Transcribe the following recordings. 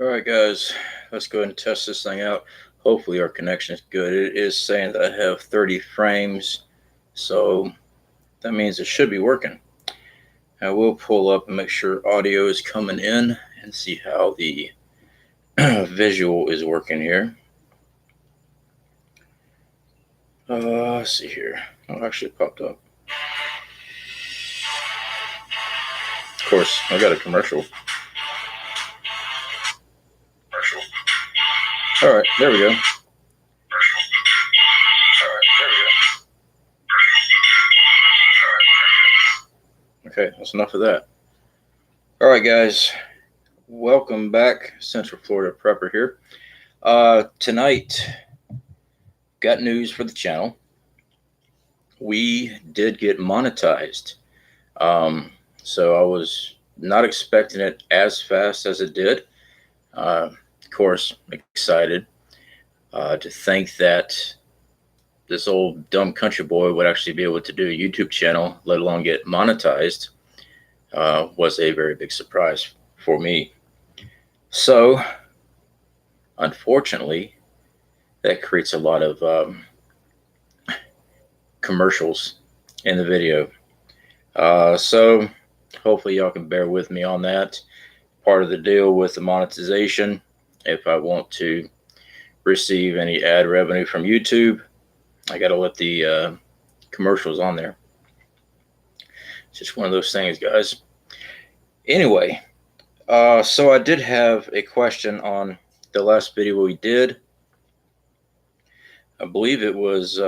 All right, guys, let's go ahead and test this thing out. Hopefully our connection is good. It is saying that I have 30 frames, so that means it should be working. I will pull up and make sure audio is coming in and see how the visual is working here. Let's see here. Oh, actually it popped up. Of course, I got a commercial. All right, there we go. Okay, that's enough of that. All right, guys, welcome back. Central Florida Prepper here. Tonight, got news for the channel. We did get monetized. So I was not expecting it as fast as it did. Of course, excited to think that this old dumb country boy would actually be able to do a YouTube channel, let alone get monetized, was a very big surprise for me. So, unfortunately, that creates a lot of commercials in the video. So, hopefully, y'all can bear with me on that. Part of the deal with the monetization, if I want to receive any ad revenue from YouTube, I got to let the commercials on there. It's just one of those things, guys. Anyway, so I did have a question on the last video we did. I believe it was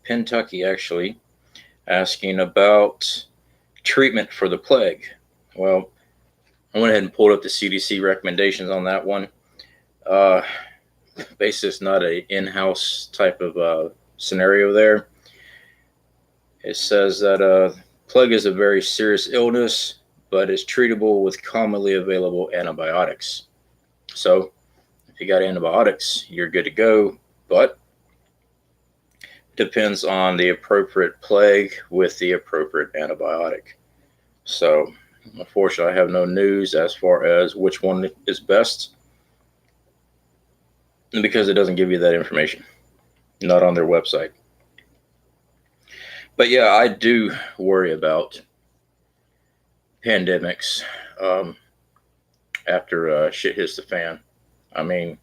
Kentucky, actually, asking about treatment for the plague. Well, I went ahead and pulled up the CDC recommendations on that one. Basically, it's not an in-house type of scenario there. It says that plague is a very serious illness, but is treatable with commonly available antibiotics. So if you got antibiotics, you're good to go, but depends on the appropriate plague with the appropriate antibiotic. So unfortunately, I have no news as far as which one is best, because it doesn't give you that information, not on their website. But yeah, I do worry about pandemics after shit hits the fan. I mean,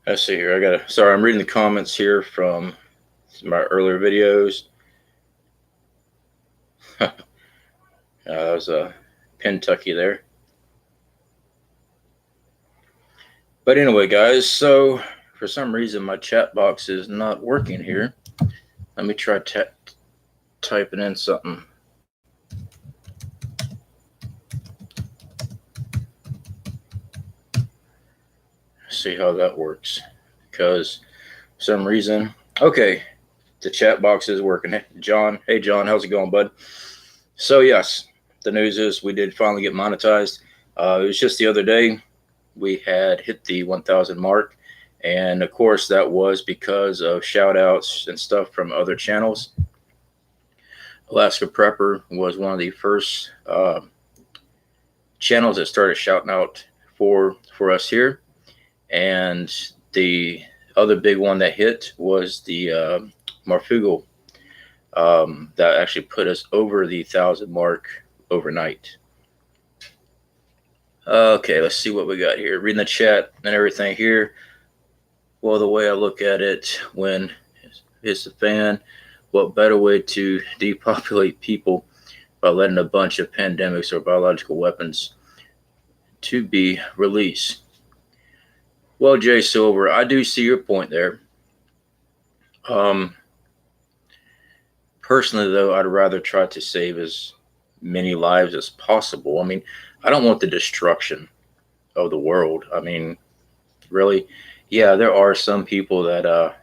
let's see here. Sorry, I'm reading the comments here from my earlier videos. That was Kentucky there. But anyway, guys, so for some reason my chat box is not working here. Let me try typing in something. See how that works, because for some reason, okay, the chat box is working. Hey John, how's it going, bud? So yes, the news is we did finally get monetized. It was just the other day we had hit the 1,000 mark, and of course that was because of shout outs and stuff from other channels. Alaska Prepper was one of the first channels that started shouting out for us here, and the other big one that hit was the Marfugal, that actually put us over the 1,000 mark overnight. Okay, let's see what we got here. Reading the chat and everything here. Well, the way I look at it, when it's the fan, what better way to depopulate people by letting a bunch of pandemics or biological weapons to be released? Well, Jay Silver, I do see your point there. Personally, though, I'd rather try to save as many lives as possible. I mean, I don't want the destruction of the world. I mean, really, yeah, there are some people that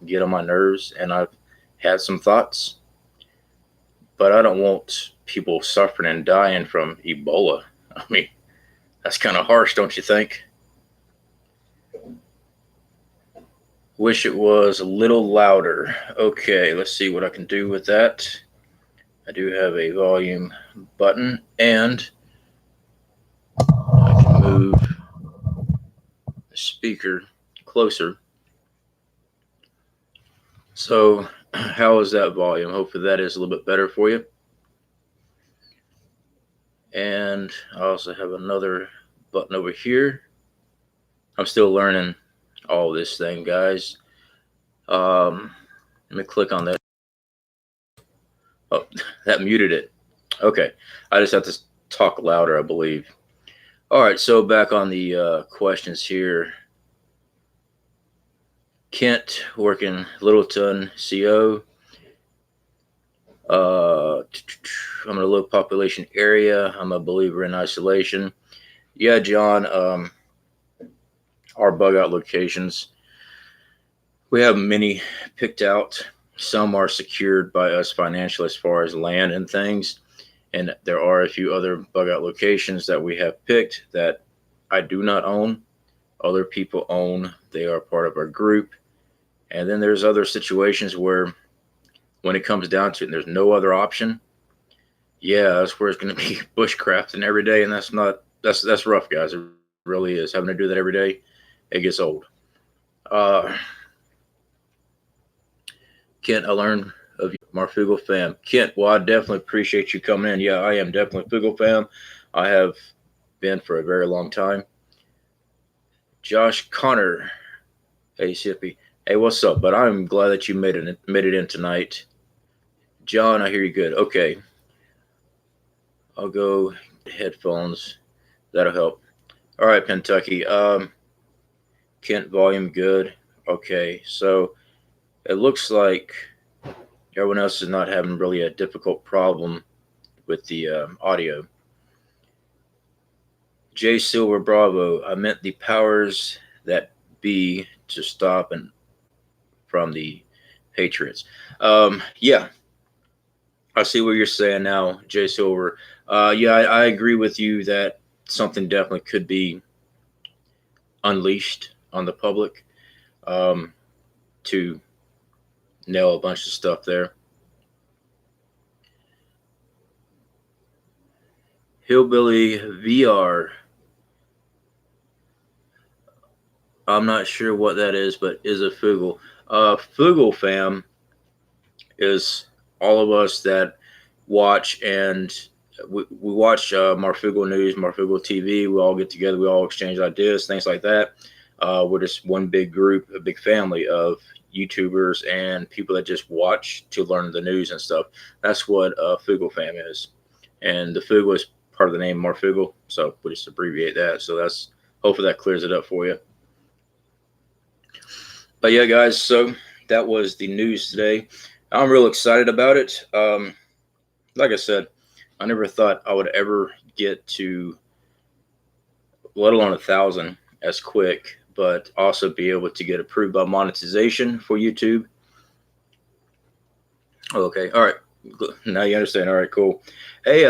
get on my nerves, and I've had some thoughts, but I don't want people suffering and dying from Ebola. I mean, that's kind of harsh, don't you think? Wish it was a little louder. Okay, let's see what I can do with that. I do have a volume button, and I can move the speaker closer. So, how is that volume? Hopefully, that is a little bit better for you. And I also have another button over here. I'm still learning all this thing, guys. Let me click on that. Oh, that muted it. Okay, I just have to talk louder, I believe. All right, so back on the questions here. Kent, working Littleton, CO. I'm in a low population area. I'm a believer in isolation. Yeah, John, our bug out locations, we have many picked out. Some are secured by us financially as far as land and things. And there are a few other bug out locations that we have picked that I do not own. Other people own. They are part of our group. And then there's other situations where when it comes down to it, and there's no other option. Yeah, that's where it's going to be bushcrafting every day, and that's rough, guys. It really is. Having to do that every day, it gets old. Uh, Kent, I learned of you, Marfugal fam. Kent, well, I definitely appreciate you coming in. Yeah, I am definitely Fugal fam. I have been for a very long time. Josh Connor, hey Sippy, hey, what's up? But I'm glad that you made it in tonight. John, I hear you good. Okay, I'll go headphones. That'll help. All right, Kentucky. Kent volume good. Okay, so it looks like everyone else is not having really a difficult problem with the audio. J Silver Bravo. I meant the powers that be to stop and from the Patriots. Yeah, I see what you're saying now, J Silver. Yeah, I agree with you that something definitely could be unleashed on the public um, to nail a bunch of stuff there. Hillbilly VR. I'm not sure what that is, but is a Fugal. Fugal fam is all of us that watch and we watch Marfugal News, Marfugal TV. We all get together, we all exchange ideas, things like that. We're just one big group, a big family of YouTubers and people that just watch to learn the news and stuff. That's what Fugal fam is. And the Fugal is part of the name Marfugal, so we just abbreviate that. So that's hopefully that clears it up for you. But yeah, guys, so that was the news today. I'm real excited about it. Like I said, I never thought I would ever get to, let alone 1,000 as quick, but also be able to get approved by monetization for YouTube. Okay, all right. Now you understand. All right, cool. Hey,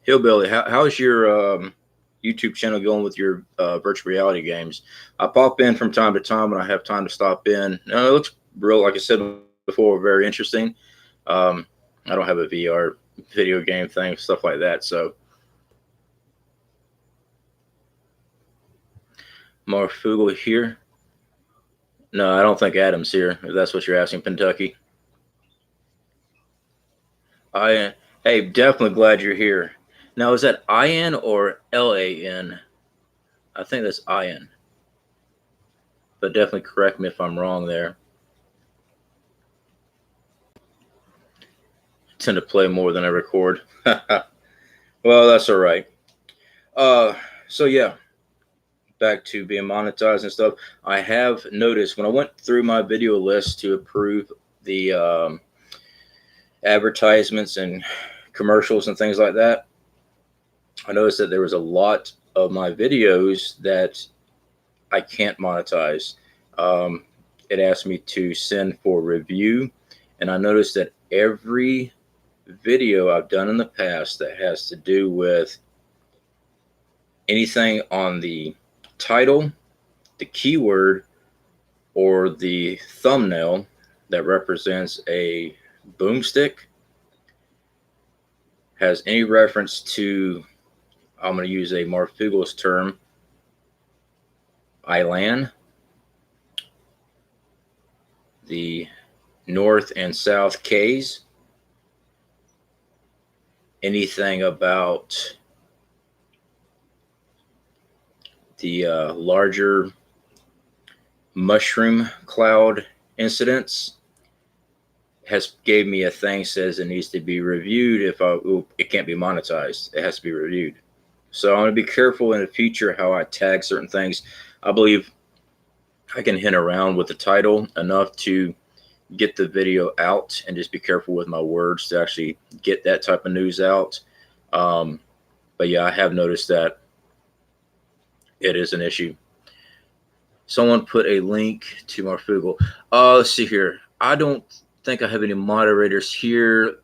Hillbilly, how's your YouTube channel going with your virtual reality games? I pop in from time to time when I have time to stop in. No, it looks real, like I said before, very interesting. I don't have a VR video game thing, stuff like that. So, Marfugal here. No, I don't think Adam's here. If that's what you're asking, Kentucky. I Hey, definitely glad you're here. Now, is that IN or LAN? I think that's IN, but definitely correct me if I'm wrong there. I tend to play more than I record. Well, that's all right. Uh, so yeah, back to being monetized and stuff. I have noticed when I went through my video list to approve the advertisements and commercials and things like that, I noticed that there was a lot of my videos that I can't monetize. Um, it asked me to send for review, and I noticed that every video I've done in the past that has to do with anything on the title, the keyword, or the thumbnail that represents a boomstick, has any reference to, I'm going to use a Marfugal's term, Ilan, the North and South Ks, anything about the larger mushroom cloud incidents, has gave me a thing says it needs to be reviewed. It can't be monetized, it has to be reviewed. So I'm going to be careful in the future how I tag certain things. I believe I can hint around with the title enough to get the video out, and just be careful with my words to actually get that type of news out. But yeah, I have noticed that it is an issue. Someone put a link to Marfugal. Let's see here. I don't think I have any moderators here.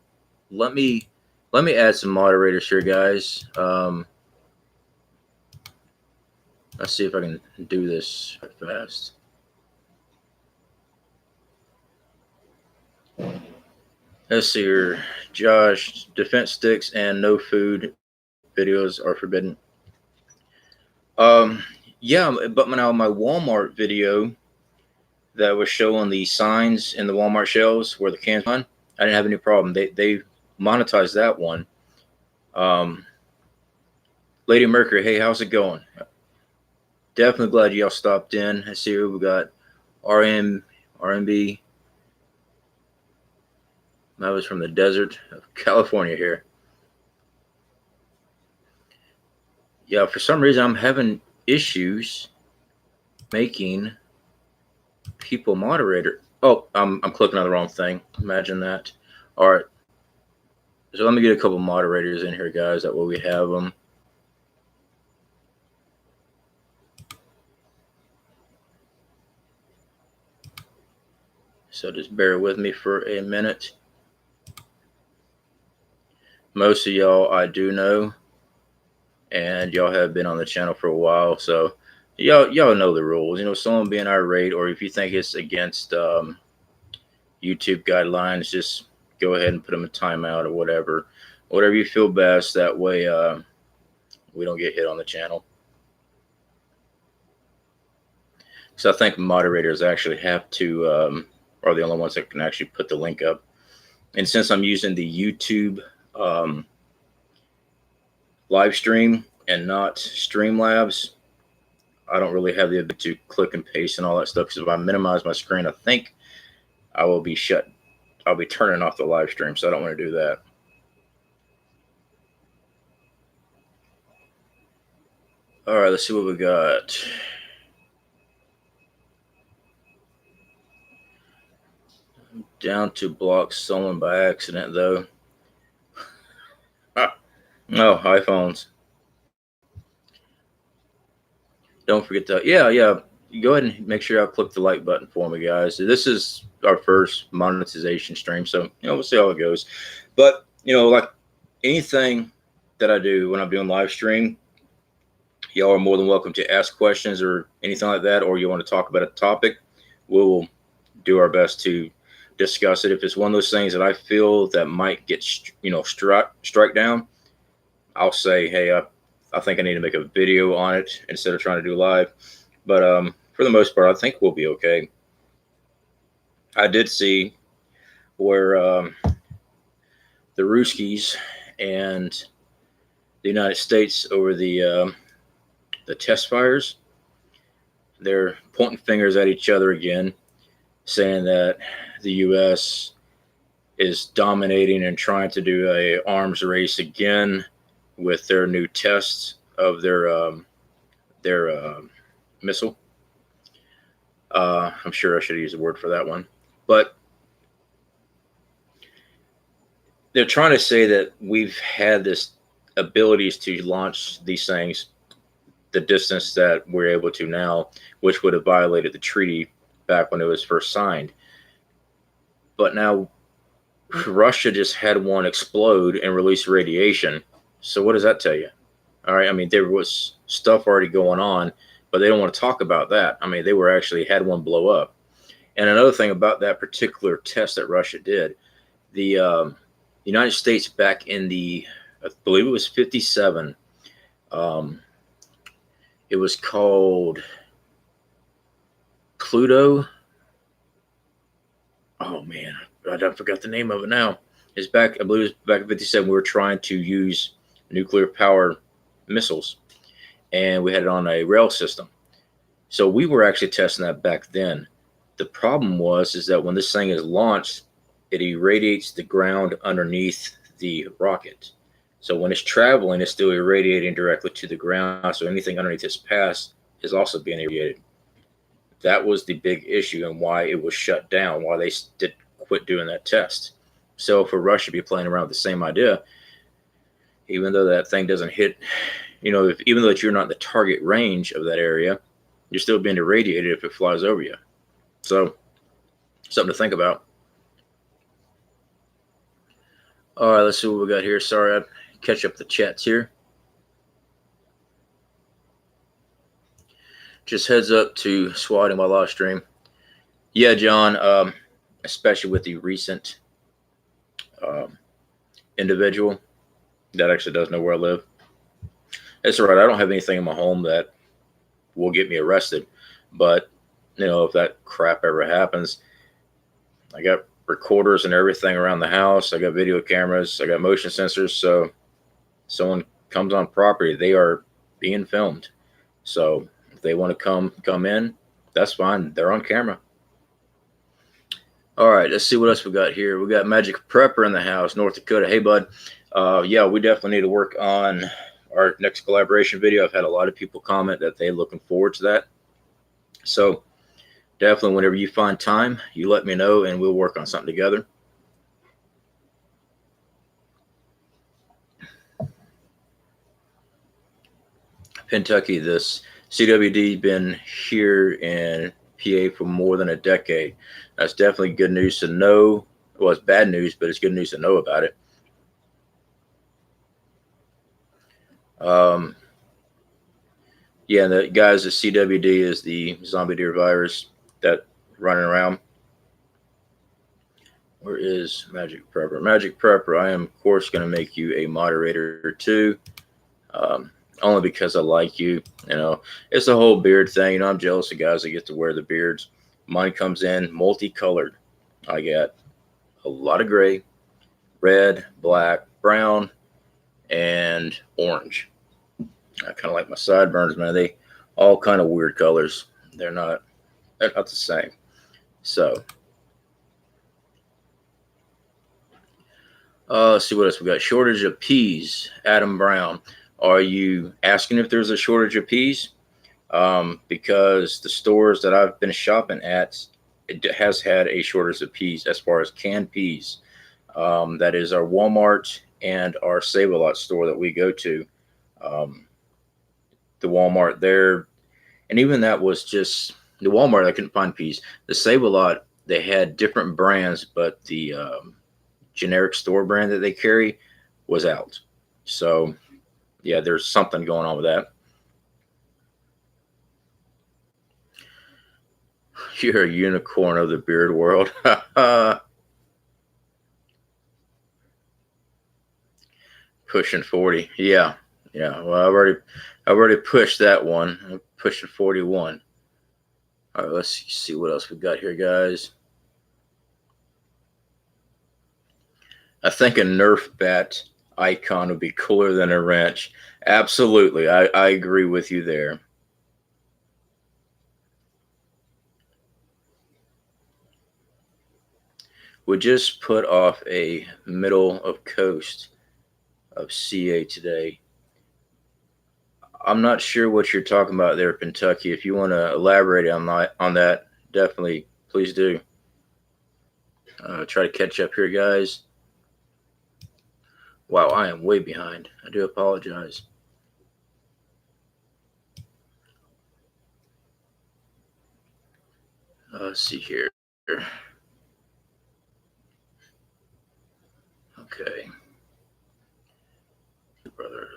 Let me add some moderators here, guys. Let's see if I can do this fast. Let's see here. Josh, defense sticks and no food videos are forbidden. Yeah, but now my Walmart video that was showing the signs in the Walmart shelves where the cans on, I didn't have any problem. They monetized that one. Lady Mercury, hey, how's it going? Definitely glad y'all stopped in. I see here we got RMB. That was from the desert of California here. Yeah, for some reason I'm having issues making people moderator. Oh, I'm clicking on the wrong thing. Imagine that. All right. So let me get a couple moderators in here, guys. That way we have them. So just bear with me for a minute. Most of y'all I do know, and y'all have been on the channel for a while, so y'all know the rules. You know, someone being irate, or if you think it's against YouTube guidelines, just go ahead and put them in timeout or whatever you feel best. That way we don't get hit on the channel. So I think moderators actually have to are the only ones that can actually put the link up. And since I'm using the YouTube live stream and not Streamlabs, I don't really have the ability to click and paste and all that stuff, because if I minimize my screen, I think I will be I'll be turning off the live stream, so I don't want to do that. All right, let's see what we got. I'm down to block someone by accident, though. Oh, iPhones. Don't forget to, yeah. Go ahead and make sure y'all click the like button for me, guys. This is our first monetization stream, so we'll see how it goes. But like anything that I do when I'm doing live stream, y'all are more than welcome to ask questions or anything like that, or you want to talk about a topic, we will do our best to discuss it. If it's one of those things that I feel that might get strike down, I'll say, hey, I think I need to make a video on it instead of trying to do live. But for the most part, I think we'll be okay. I did see where the Ruskies and the United States over the test fires, they're pointing fingers at each other again, saying that the U.S. is dominating and trying to do a arms race again with their new tests of their missile. I'm sure I should use a word for that one, but they're trying to say that we've had this abilities to launch these things the distance that we're able to now, which would have violated the treaty back when it was first signed. But now Russia just had one explode and release radiation. So what does that tell you? All right. I mean, there was stuff already going on, but they don't want to talk about that. I mean, they were actually had one blow up. And another thing about that particular test that Russia did, the United States back in the I believe it was 57. Um, it was called Pluto. Oh man, I forgot the name of it now. It's back. I believe it was back in 57. We were trying to use nuclear power missiles, and we had it on a rail system. So we were actually testing that back then. The problem was is that when this thing is launched, it irradiates the ground underneath the rocket. So when it's traveling, it's still irradiating directly to the ground. So anything underneath its path is also being irradiated. That was the big issue and why it was shut down, why they did quit doing that test. So for Russia to be playing around with the same idea, even though that thing doesn't hit, even though you're not in the target range of that area, you're still being irradiated if it flies over you. So something to think about. All right, let's see what we got here. Sorry, I catch up the chats here. Just heads up to swatting my live stream. Yeah, John, especially with the recent um, individual that actually does know where I live. It's all right. I don't have anything in my home that will get me arrested. But, if that crap ever happens, I got recorders and everything around the house. I got video cameras. I got motion sensors. So someone comes on property, they are being filmed. So if they want to come in, that's fine. They're on camera. All right, let's see what else we got here. We got Magic Prepper in the house, North Dakota. Hey, bud. Yeah, we definitely need to work on our next collaboration video. I've had a lot of people comment that they're looking forward to that. So definitely, whenever you find time, you let me know, and we'll work on something together. Kentucky, this CWD been here in PA for more than a decade. That's definitely good news to know. Well, it's bad news, but it's good news to know about it. Yeah, the guys, the CWD is the zombie deer virus that running around. Where is Magic Prepper? Magic Prepper, I am, of course, going to make you a moderator too. Only because I like you. It's the whole beard thing. I'm jealous of guys that get to wear the beards. Mine comes in multicolored. I got a lot of gray, red, black, brown, and orange. I kind of like my sideburns, man. They all kind of weird colors. They're not the same. So, let's see what else we got. Shortage of peas. Adam Brown. Are you asking if there's a shortage of peas? Because the stores that I've been shopping at, it has had a shortage of peas as far as canned peas. That is our Walmart and our Save-A-Lot store that we go to. The Walmart there, and even that was just the Walmart. I couldn't find peas. The Save-A-Lot, they had different brands, but the generic store brand that they carry was out. So, yeah, there's something going on with that. You're a unicorn of the beard world. Pushing 40. Yeah. Well, I've already pushed that one. I'm pushing 41. All right, let's see what else we got here, guys. I think a Nerf bat icon would be cooler than a wrench. Absolutely. I agree with you there. We just put off a middle of coast of CA today. I'm not sure what you're talking about there, Kentucky. If you want to elaborate on that, definitely please do. Try to catch up here, guys. Wow, I am way behind. I do apologize. Let's see here. Okay. Brother.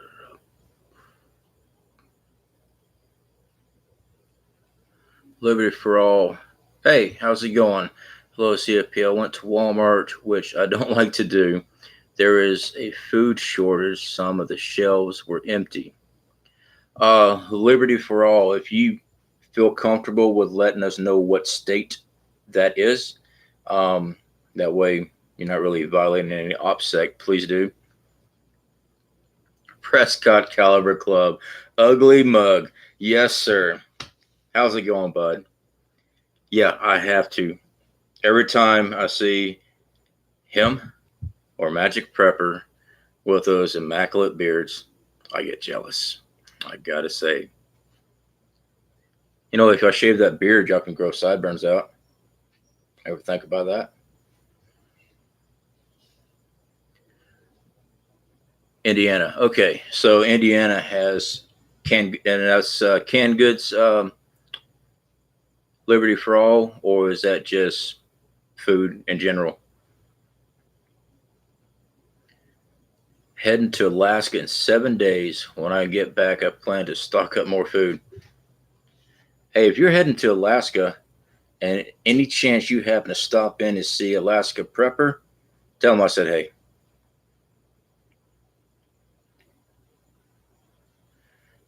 Liberty for all. Hey, how's it going? Hello, CFP. I went to Walmart, which I don't like to do. There is a food shortage. Some of the shelves were empty. Liberty for all. If you feel comfortable with letting us know what state that is, um, that way you're not really violating any OPSEC, please do. Prescott Caliber Club. Ugly mug. Yes, sir. How's it going, bud? Yeah, I have to. Every time I see him or Magic Prepper with those immaculate beards, I get jealous. I gotta say. If I shave that beard, y'all can grow sideburns out. Ever think about that? Indiana. Okay, so Indiana has and that's canned goods, Liberty for all, or is that just food in general? Heading to Alaska in 7 days. When I get back, I plan to stock up more food. Hey, if you're heading to Alaska and any chance you happen to stop in and see Alaska Prepper, tell him I said hey.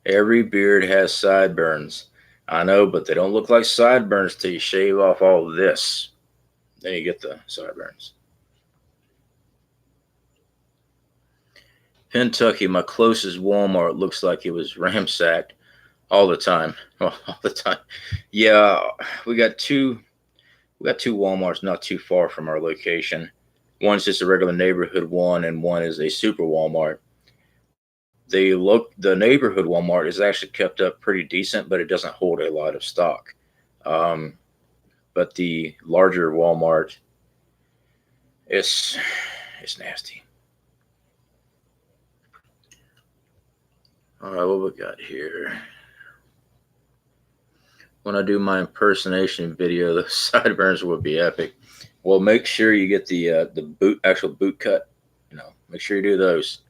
Every beard has sideburns. I know, but they don't look like sideburns till you shave off all of this. Then you get the sideburns. Kentucky, my closest Walmart looks like it was ransacked all the time. All the time. Yeah, we got two. We got two WalMarts not too far from our location. One's just a regular neighborhood one, and one is a super Walmart. The neighborhood Walmart is actually kept up pretty decent, but it doesn't hold a lot of stock. Um, but the larger Walmart, it's it's nasty. All right, what we got here? When I do my impersonation video, the sideburns will be epic. Well, make sure you get the actual boot cut. Make sure you do those.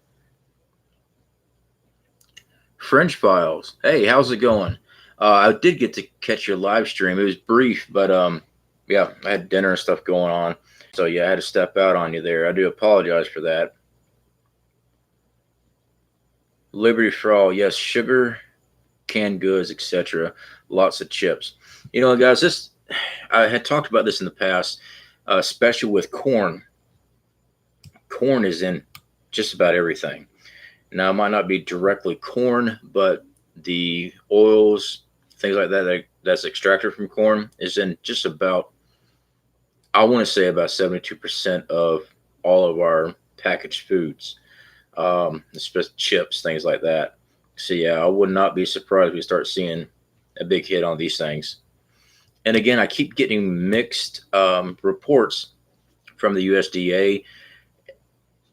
French Files. Hey, how's it going? I did get to catch your live stream. It was brief, but yeah, I had dinner and stuff going on, so yeah, I had to step out on you there. I do apologize for that. Liberty for all. Yes, sugar, canned goods, etc. Lots of chips. Guys, this I had talked about this in the past, especially with corn. Corn is in just about everything. Now, it might not be directly corn, but the oils, things like that's extracted from corn is in just about, I want to say about 72% of all of our packaged foods, especially chips, things like that. So, yeah, I would not be surprised if we start seeing a big hit on these things. And again, I keep getting mixed reports from the USDA.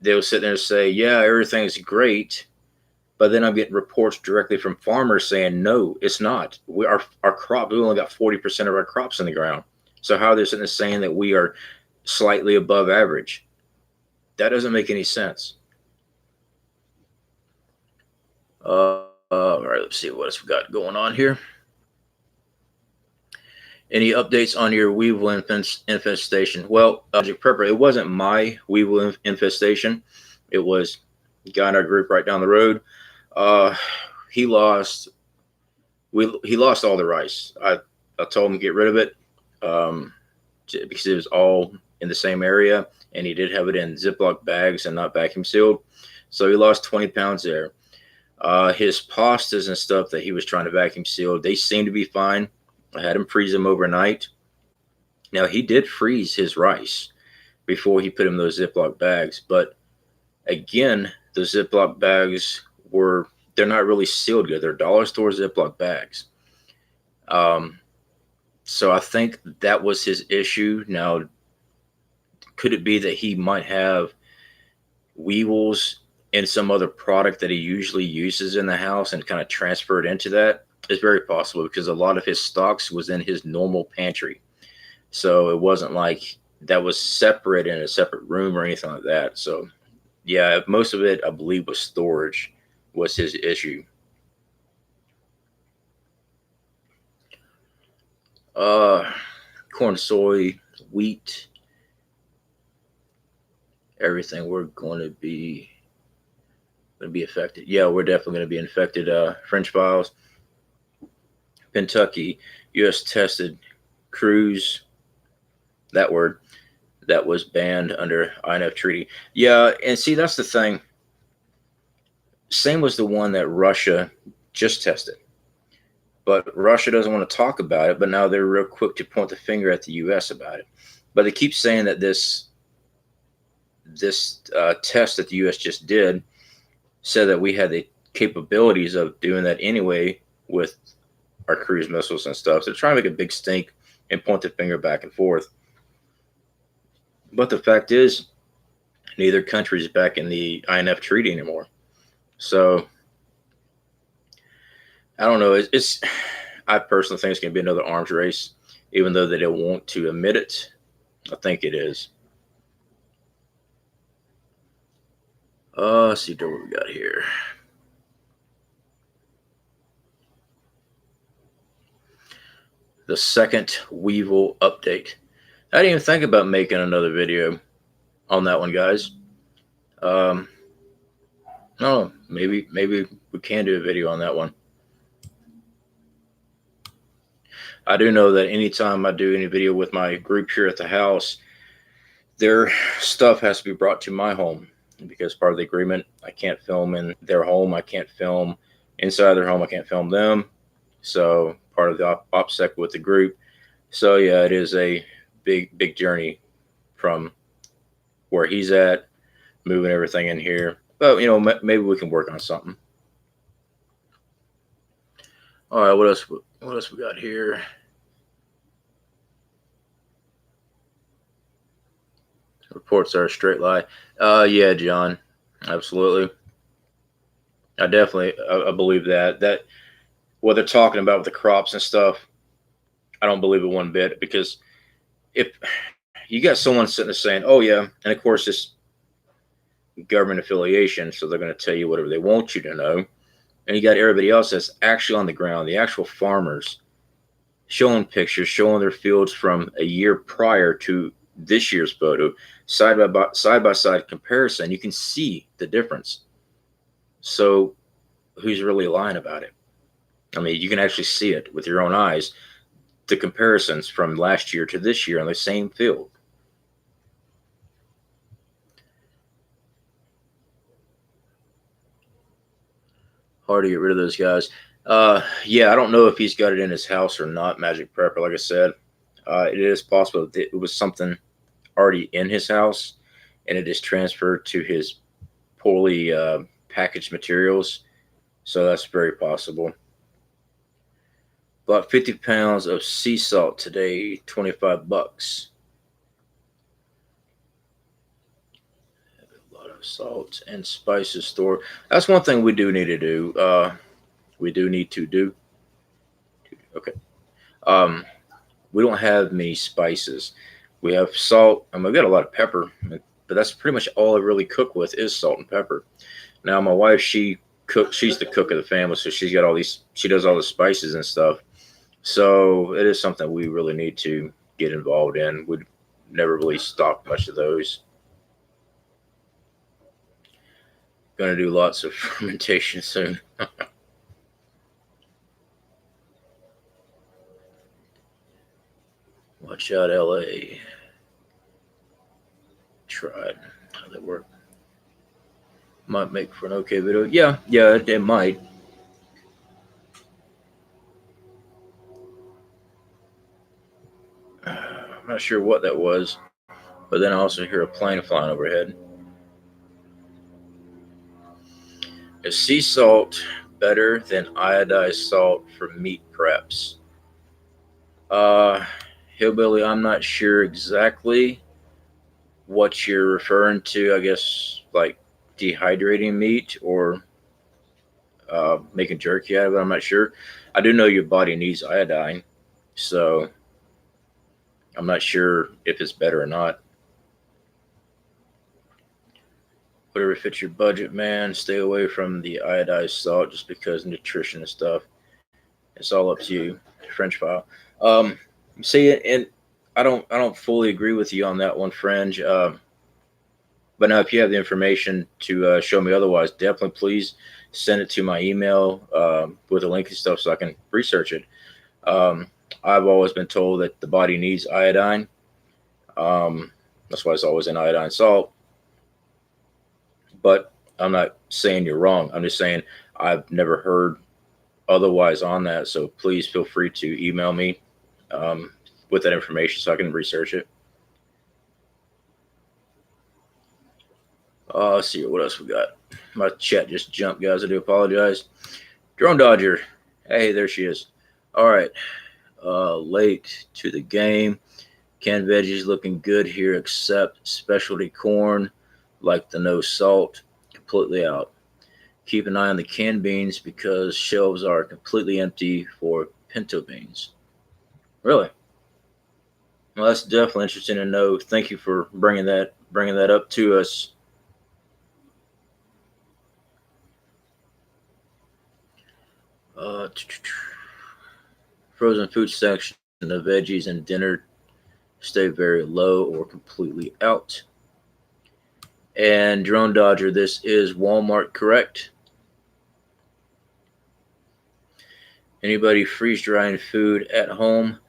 They'll sit there and say, yeah, everything's great. But then I'm getting reports directly from farmers saying, no, it's not. Our crop, we only got 40% of our crops in the ground. So how they're sitting there saying that we are slightly above average? That doesn't make any sense. All right, let's see what else we got going on here. Any updates on your weevil infestation? Well, Magic Prepper, it wasn't my weevil infestation. It was a guy in our group right down the road. He lost. He lost all the rice. I told him to get rid of it, because it was all in the same area, and he did have it in Ziploc bags and not vacuum sealed. So he lost 20 pounds there. His pastas and stuff that he was trying to vacuum seal, they seem to be fine. I had him freeze them overnight. Now, he did freeze his rice before he put him in those Ziploc bags. But again, the Ziploc bags they're not really sealed good. They're dollar store Ziploc bags. So I think that was his issue. Now, could it be that he might have weevils in some other product that he usually uses in the house and kind of transferred into that? It's very possible, because a lot of his stocks was in his normal pantry. So it wasn't like that was separate in a separate room or anything like that. So yeah, most of it, I believe, was storage was his issue. Uh, Corn, soy, wheat. everything. We're going to be affected. Yeah, we're definitely going to be infected. French files, Kentucky, U.S. tested cruise. That word that was banned under INF treaty. Yeah, and see that's the thing. Same was the one that Russia just tested, but Russia doesn't want to talk about it. But now they're real quick to point the finger at the U.S. about it. But they keep saying that this test that the U.S. just did said that we had the capabilities of doing that anyway with our cruise missiles and stuff. So they're trying to make a big stink and point the finger back and forth. But the fact is, neither country is back in the INF treaty anymore. So I don't know. I personally think it's going to be another arms race, even though they don't want to admit it. I think it is. Let's see what we got here. The second Weevil update. I didn't even think about making another video on that one, guys. No, maybe we can do a video on that one. I do know that anytime I do any video with my group here at the house, their stuff has to be brought to my home because part of the agreement, I can't film in their home. I can't film inside their home. I can't film them. So part of the OPSEC with the group. So yeah, it is a big journey from where he's at, moving everything in here. But you know, maybe we can work on something. All right, what else? What else we got here? Reports are a straight lie. Yeah, John, absolutely. I definitely I believe that what they're talking about with the crops and stuff, I don't believe it one bit because if you got someone sitting there saying, "Oh yeah," and of course this government affiliation, so they're going to tell you whatever they want you to know, and you got everybody else that's actually on the ground, the actual farmers, showing pictures, showing their fields from a year prior to this year's photo, side by side comparison, you can see the difference. So who's really lying about it? I mean, you can actually see it with your own eyes, the comparisons from last year to this year on the same field. Hard to get rid of those guys. Yeah, I don't know if he's got it in his house or not, Magic Prepper. Like I said, it is possible that it was something already in his house and it is transferred to his poorly packaged materials. So that's very possible. Bought 50 pounds of sea salt today, $25. A lot of salt and spices store. That's one thing we do need to do. We do need to do. Okay. Um, we don't have many spices. We have salt, and we've got a lot of pepper, but that's pretty much all I really cook with is salt and pepper. Now, my wife, she's the cook of the family, so she's got all these, she does all the spices and stuff. So it is something we really need to get involved in. We'd never really stock much of those. Going to do lots of fermentation soon. Watch out, LA. Tried. How that work? Might make for an okay video. Yeah, it might. I'm not sure what that was, but then I also hear a plane flying overhead. Is sea salt better than iodized salt for meat preps? Uh, Hillbilly, I'm not sure exactly what you're referring to. I guess like dehydrating meat or making jerky out of it. I'm not sure. I do know your body needs iodine, so I'm not sure if it's better or not. Whatever fits your budget, man. Stay away from the iodized salt just because nutrition and stuff. It's all up to you. French file. Um, see, and I don't fully agree with you on that one, Fringe. But now, if you have the information to show me otherwise, definitely please send it to my email with a link and stuff so I can research it. Um, I've always been told that the body needs iodine. That's why it's always in iodine salt. But I'm not saying you're wrong. I'm just saying I've never heard otherwise on that. So please feel free to email me um, with that information so I can research it. Let's see what else we got. My chat just jumped, guys. I do apologize. Drone Dodger. Hey, there she is. All right. Late to the game. Canned veggies looking good here, except specialty corn, like the no salt, completely out. Keep an eye on the canned beans because shelves are completely empty for pinto beans. Really? Well, that's definitely interesting to know. Thank you for bringing that up to us. Uh, Frozen food section, the veggies and dinner stay very low or completely out. And Drone Dodger, this is Walmart, correct? Anybody freeze drying food at home?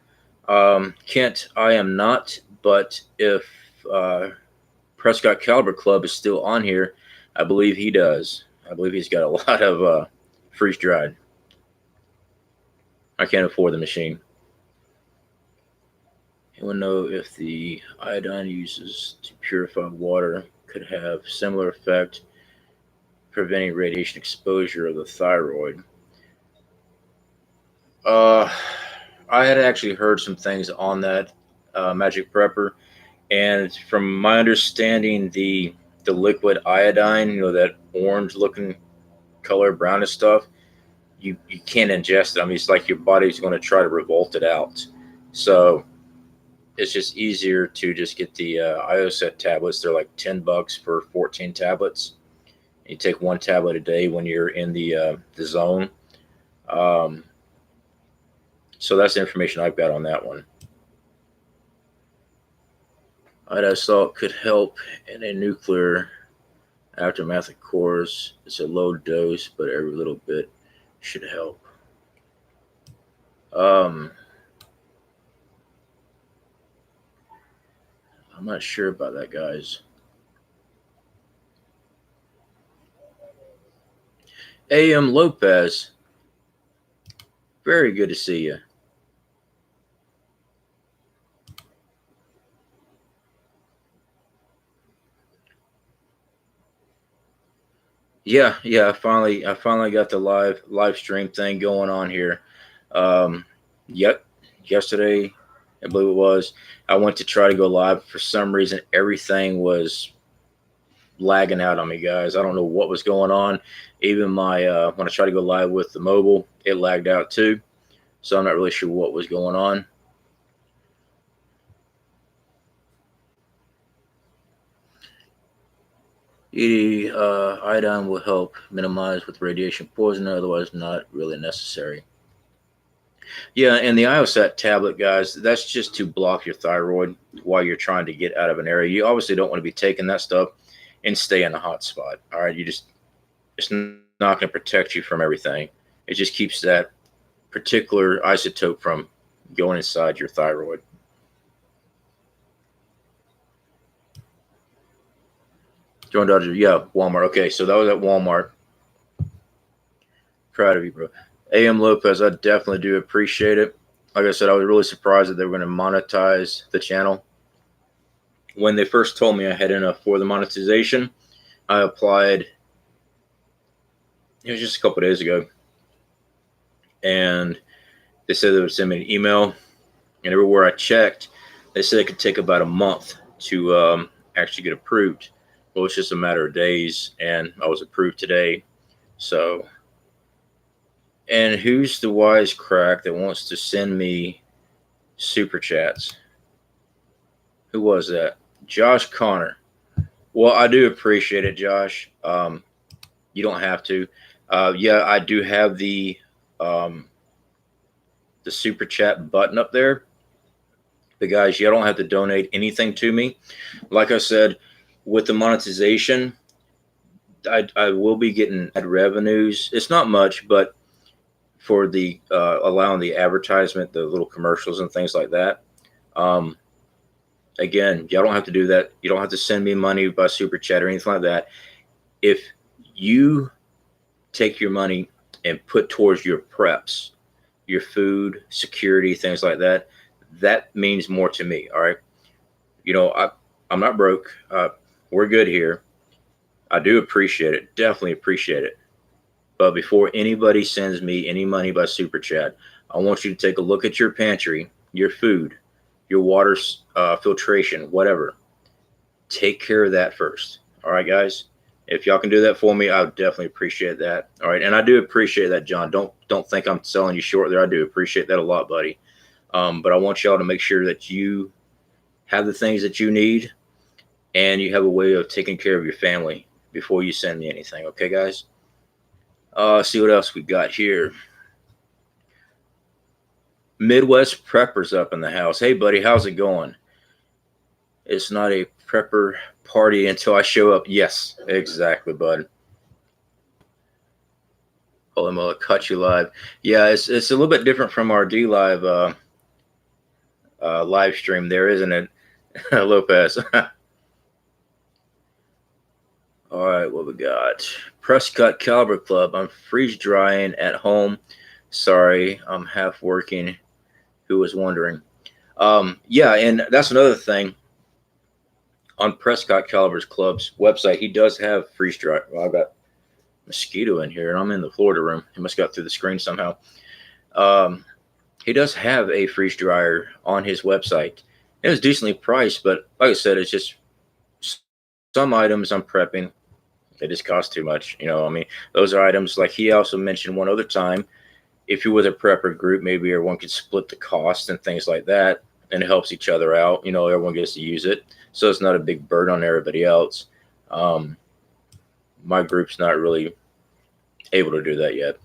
Kent, I am not, but if uh, Prescott Caliber Club is still on here, I believe he does. I believe he's got a lot of freeze dried. I can't afford the machine. Anyone know if the iodine uses to purify water could have similar effect preventing radiation exposure of the thyroid? Uh, I had actually heard some things on that Magic Prepper, and from my understanding, the liquid iodine, that orange looking color, brownish stuff, you can't ingest it. I mean, it's like your body's going to try to revolt it out. So it's just easier to just get the IOSET tablets. They're like $10 for 14 tablets. You take one tablet a day when you're in the zone. Um, so that's the information I've got on that one. Iodized salt could help in a nuclear aftermath, of course. It's a low dose, but every little bit should help. Um, I'm not sure about that, guys. A.M. Lopez, very good to see you. Yeah. I finally got the live stream thing going on here. Um, yep. Yesterday, I believe it was. I went to try to go live. For some reason, everything was lagging out on me, guys. I don't know what was going on. Even my when I tried to go live with the mobile, it lagged out too. So I'm not really sure what was going on. Eating iodine will help minimize with radiation poisoning, otherwise not really necessary. Yeah, and the Iosat tablet, guys, that's just to block your thyroid while you're trying to get out of an area. You obviously don't want to be taking that stuff and stay in a hot spot. All right, it's not going to protect you from everything. It just keeps that particular isotope from going inside your thyroid. Joan Dodger, yeah, Walmart. Okay, so that was at Walmart. Proud of you, bro. AM Lopez, I definitely do appreciate it. Like I said, I was really surprised that they were going to monetize the channel. When they first told me I had enough for the monetization, I applied. It was just a couple days ago, and they said they would send me an email. And everywhere I checked, they said it could take about a month to actually get approved. Well, it's just a matter of days, and I was approved today. So, and who's the wise crack that wants to send me super chats? Who was that? Josh Connor. Well, I do appreciate it, Josh. You don't have to. Yeah, I do have um, the super chat button up there. But guys, you don't have to donate anything to me. Like I said, with the monetization, I will be getting ad revenues. It's not much, but for the allowing the advertisement, the little commercials and things like that. Um, Again, y'all don't have to do that. You don't have to send me money by super chat or anything like that. If you take your money and put towards your preps, your food, security, things like that, that means more to me. All right. I'm not broke. We're good here. I do appreciate it. Definitely appreciate it. But before anybody sends me any money by super chat, I want you to take a look at your pantry, your food, your water filtration, whatever. Take care of that first. All right, guys. If y'all can do that for me, I would definitely appreciate that. All right, and I do appreciate that, John. Don't think I'm selling you short there. I do appreciate that a lot, buddy. But I want y'all to make sure that you have the things that you need and you have a way of taking care of your family before you send me anything. Okay, guys? See what else we got here. Midwest Preppers up in the house. Hey, buddy, how's it going? It's not a prepper party until I show up. Yes, exactly, bud. Oh, I'm gonna cut you live. Yeah, it's a little bit different from our D live live stream there, isn't it, Lopez? All right, what we got? Prescott Caliber Club. I'm freeze drying at home. Sorry, I'm half working. Who was wondering? Yeah, and that's another thing on Prescott Caliber's Club's website. He does have freeze dry. Well, I've got mosquito in here, and I'm in the Florida room. He must have got through the screen somehow. Um, he does have a freeze dryer on his website. It was decently priced, but like I said, it's just some items I'm prepping. They just cost too much. I mean, those are items like he also mentioned one other time. If you're with a prepper group, maybe everyone could split the cost and things like that, and it helps each other out. Everyone gets to use it, so it's not a big burden on everybody else. Um, my group's not really able to do that yet,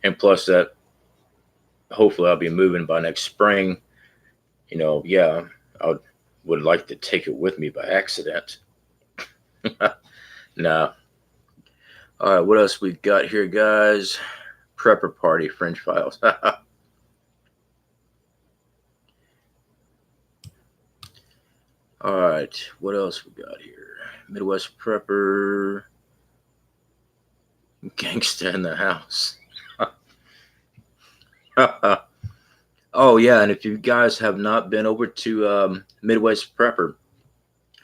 and plus that, hopefully, I'll be moving by next spring. Yeah, would like to take it with me by accident. Nah. All right, what else we got here, guys? Prepper party, French files. All right, what else we got here? Midwest Prepper, gangsta in the house. Oh yeah, and if you guys have not been over to Midwest Prepper,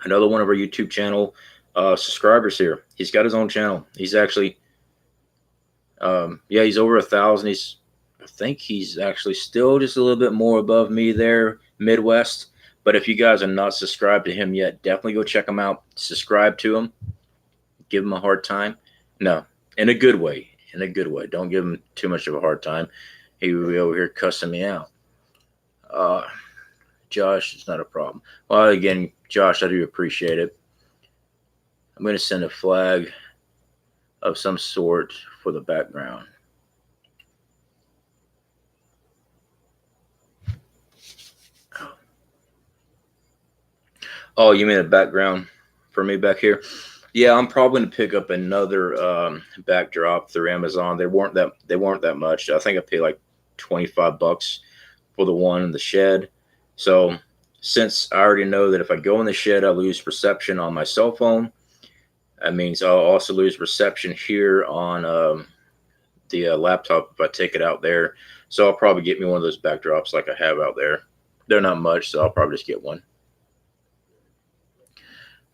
another one of our YouTube channel subscribers here. He's got his own channel. He's actually, yeah, he's over 1,000. I think he's actually still just a little bit more above me there, Midwest. But if you guys are not subscribed to him yet, definitely go check him out. Subscribe to him. Give him a hard time. No, in a good way. In a good way. Don't give him too much of a hard time. He will be over here cussing me out. Uh, Josh, it's not a problem. Well, again, Josh, I do appreciate it. I'm going to send a flag of some sort for the background. Oh, you mean a background for me back here? Yeah, I'm probably going to pick up another backdrop through Amazon. They weren't that much. I think I paid like $25 for the one in the shed. So since I already know that if I go in the shed, I lose reception on my cell phone. That means I'll also lose reception here on the laptop if I take it out there. So I'll probably get me one of those backdrops like I have out there. They're not much, so I'll probably just get one.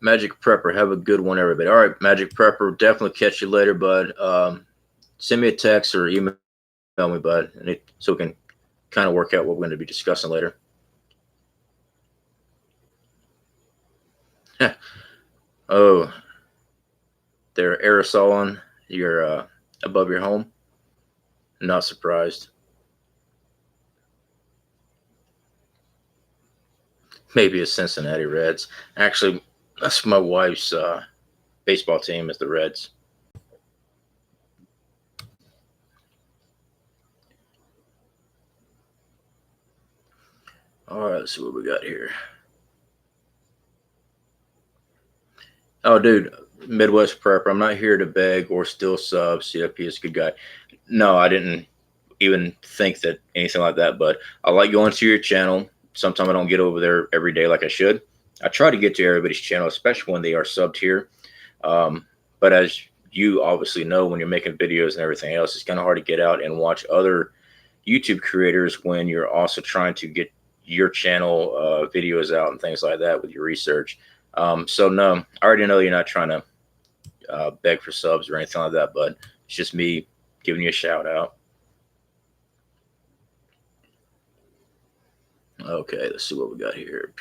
Magic Prepper, have a good one, everybody. All right, Magic Prepper, definitely catch you later, bud. Send me a text or email me, bud, so we can kind of work out what we're going to be discussing later. Oh, they're aerosoling your above your home. Not surprised. Maybe a Cincinnati Reds. Actually, that's my wife's baseball team is the Reds. All right, let's see what we got here. Oh, dude, Midwest Prepper. I'm not here to beg or steal subs. CFP is a good guy. No, I didn't even think that anything like that. But I like going to your channel. Sometimes I don't get over there every day like I should. I try to get to everybody's channel, especially when they are subbed here. But as you obviously know, when you're making videos and everything else, it's kind of hard to get out and watch other YouTube creators when you're also trying to get your channel videos out and things like that with your research. So no, I already know you're not trying to beg for subs or anything like that, but it's just me giving you a shout out. Okay, let's see what we got here.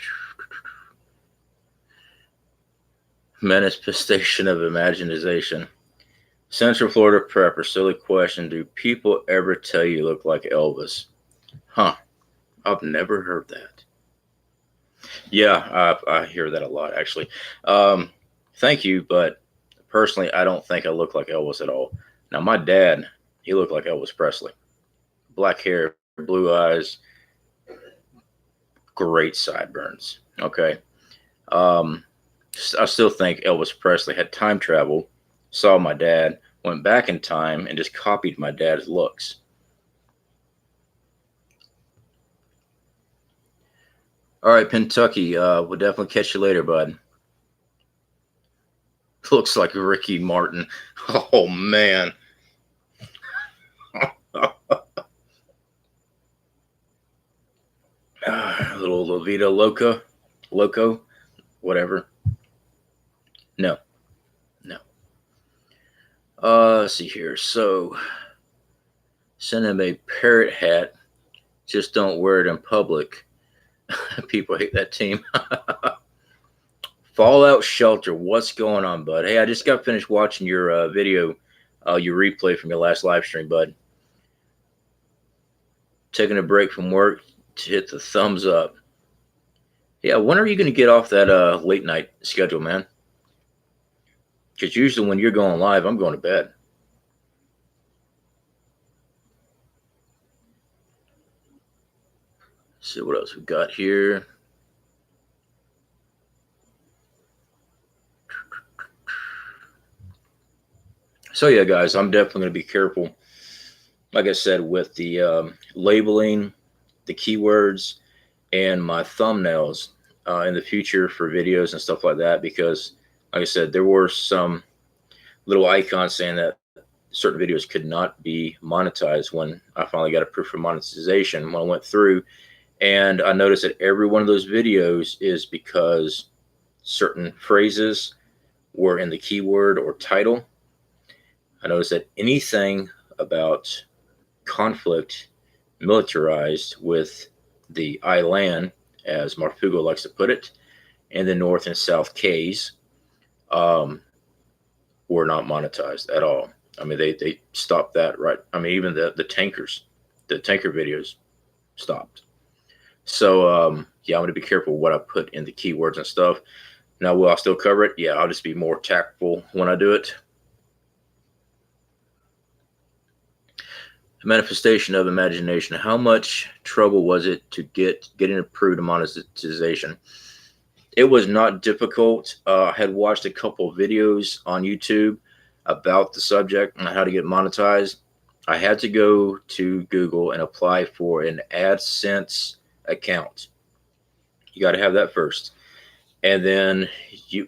Manifestation of imaginization. Central Florida prepper, silly question. Do people ever tell you look like Elvis? Huh. I've never heard that. Yeah, I hear that a lot, actually. Thank you, but personally, I don't think I look like Elvis at all. Now, my dad, he looked like Elvis Presley. Black hair, blue eyes, great sideburns. Okay. Um, I still think Elvis Presley had time travel, saw my dad, went back in time, and just copied my dad's looks. All right, Kentucky. We'll definitely catch you later, bud. Looks like Ricky Martin. Oh man. Little La Vida Loco, whatever. No, no. Let's see here. So, send him a parrot hat. Just don't wear it in public. People hate that team. Fallout Shelter. What's going on, bud? Hey, I just got finished watching your video, your replay from your last live stream, bud. Taking a break from work to hit the thumbs up. Yeah, when are you going to get off that late night schedule, man? Because usually when you're going live, I'm going to bed. Let's see what else we got here. So yeah, guys, I'm definitely going to be careful. Like I said, with the labeling, the keywords, and my thumbnails in the future for videos and stuff like that, because, like I said, there were some little icons saying that certain videos could not be monetized when I finally got approved for monetization. When I went through, and I noticed that every one of those videos is because certain phrases were in the keyword or title. I noticed that anything about conflict militarized with the I-land, as Marfugo likes to put it, and the North and South Ks um, were not monetized at all. I mean, they stopped that, right? I mean, even the tankers, the tanker videos stopped. So, yeah, I'm going to be careful what I put in the keywords and stuff. Now, will I still cover it? Yeah, I'll just be more tactful when I do it. A manifestation of imagination. How much trouble was it to getting approved to monetization? It was not difficult. I had watched a couple of videos on YouTube about the subject and how to get monetized. I had to go to Google and apply for an AdSense account. You got to have that first. And then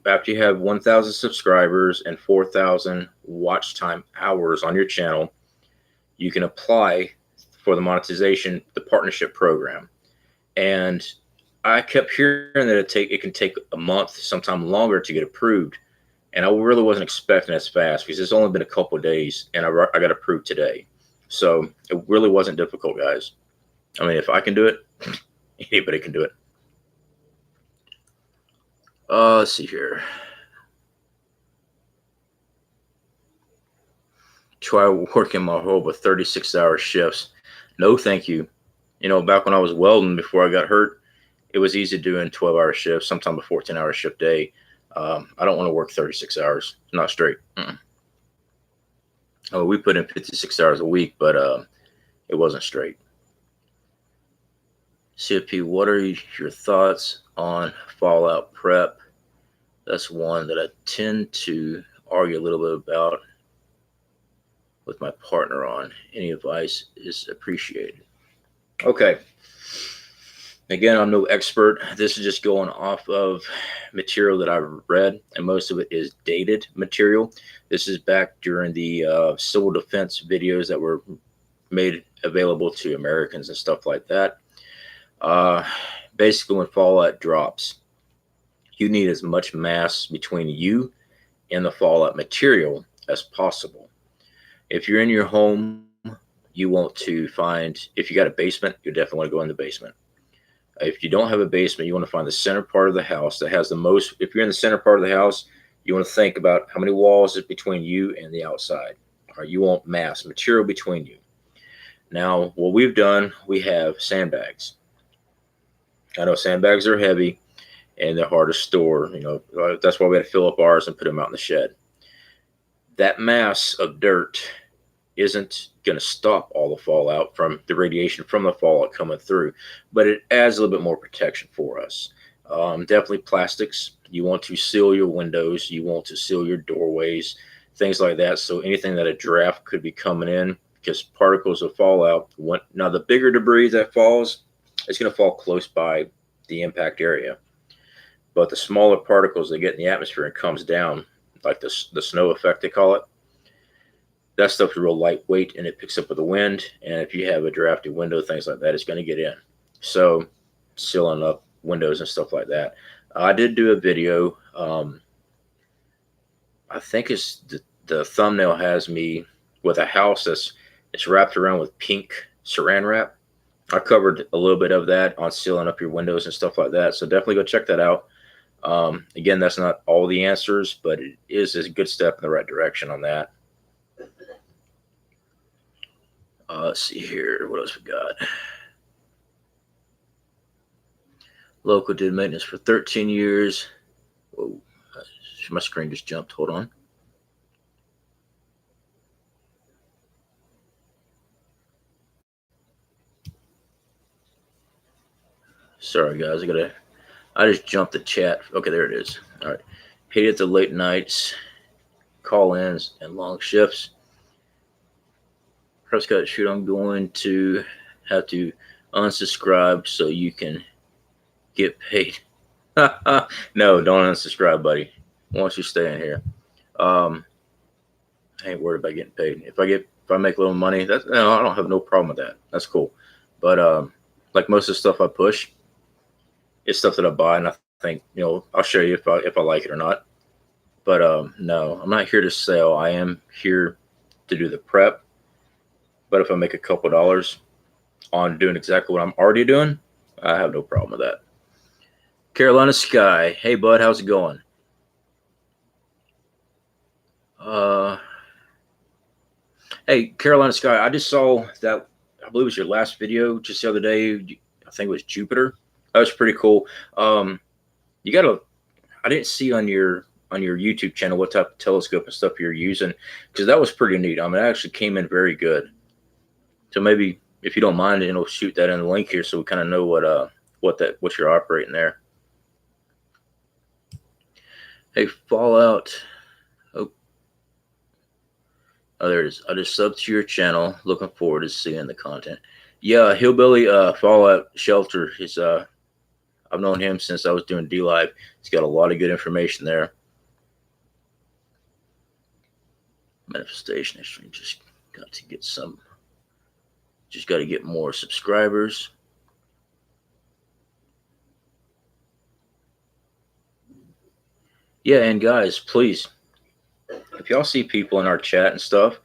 after you have 1,000 subscribers and 4,000 watch time hours on your channel, you can apply for the monetization, the partnership program. And I kept hearing that it can take a month, sometime longer, to get approved. And I really wasn't expecting as fast because it's only been a couple of days, and I got approved today. So it really wasn't difficult, guys. I mean, if I can do it, anybody can do it. Let's see here. Try working my whole with 36-hour shifts. No, thank you. You know, back when I was welding before I got hurt, it was easy doing 12-hour shifts, sometimes a 14-hour shift day. I don't want to work 36 hours, not straight. Oh, we put in 56 hours a week, but it wasn't straight. CFP, what are your thoughts on Fallout prep? That's one that I tend to argue a little bit about with my partner on. Any advice is appreciated. Okay. Again, I'm no expert. This is just going off of material that I've read, and most of it is dated material. This is back during the civil defense videos that were made available to Americans and stuff like that. Uh, Basically, when fallout drops, you need as much mass between you and the fallout material as possible. If you're in your home, you want to find, if you got a basement, you definitely want to go in the basement. If you don't have a basement, you want to find the center part of the house that has the most. If you're in the center part of the house, you want to think about how many walls is between you and the outside. All right, you want mass material between you. Now, what we've done, we have sandbags. I know sandbags are heavy and they're hard to store. That's why we had to fill up ours and put them out in the shed. That mass of dirt isn't going to stop all the fallout from the radiation from the fallout coming through, but it adds a little bit more protection for us. Definitely plastics. You want to seal your windows, you want to seal your doorways, things like that. So anything that a draft could be coming in, because particles of fallout. Now, the bigger debris that falls, it's going to fall close by the impact area. But the smaller particles that get in the atmosphere and comes down, like the snow effect they call it, that stuff's real lightweight and it picks up with the wind. And if you have a drafty window, things like that, it's going to get in. So sealing up windows and stuff like that. I did do a video. I think the thumbnail has me with a house it's wrapped around with pink saran wrap. I covered a little bit of that on sealing up your windows and stuff like that. So definitely go check that out. Again, that's not all the answers, but it is a good step in the right direction on that. Let's see here. What else we got? Local did maintenance for 13 years. Whoa, my screen just jumped. Hold on. Sorry, guys. I just jumped the chat. Okay, there it is. All right. Hated the late nights, call-ins, and long shifts. Prescott, shoot, I'm going to have to unsubscribe so you can get paid. No, don't unsubscribe, buddy. Once you stay in here, I ain't worried about getting paid. If I make a little money, I don't have no problem with that. That's cool. But like most of the stuff I push, it's stuff that I buy, and I think I'll show you if I like it or not. But no, I'm not here to sell. I am here to do the prep. But if I make a couple dollars on doing exactly what I'm already doing, I have no problem with that. Carolina Sky, hey bud, how's it going? Hey Carolina Sky, I just saw that. I believe it was your last video just the other day. I think it was Jupiter. That was pretty cool. You got a. I didn't see on your YouTube channel what type of telescope and stuff you're using, because that was pretty neat. I mean, it actually came in very good. So maybe if you don't mind, shoot that in the link here so we kind of know what you're operating there. Hey, Fallout. Oh, there it is. I just subbed to your channel. Looking forward to seeing the content. Yeah, Hillbilly Fallout Shelter is I've known him since I was doing DLive. He's got a lot of good information there. Manifestation Extreme, just got to get more subscribers. Yeah, and guys, please, if y'all see people in our chat and stuff,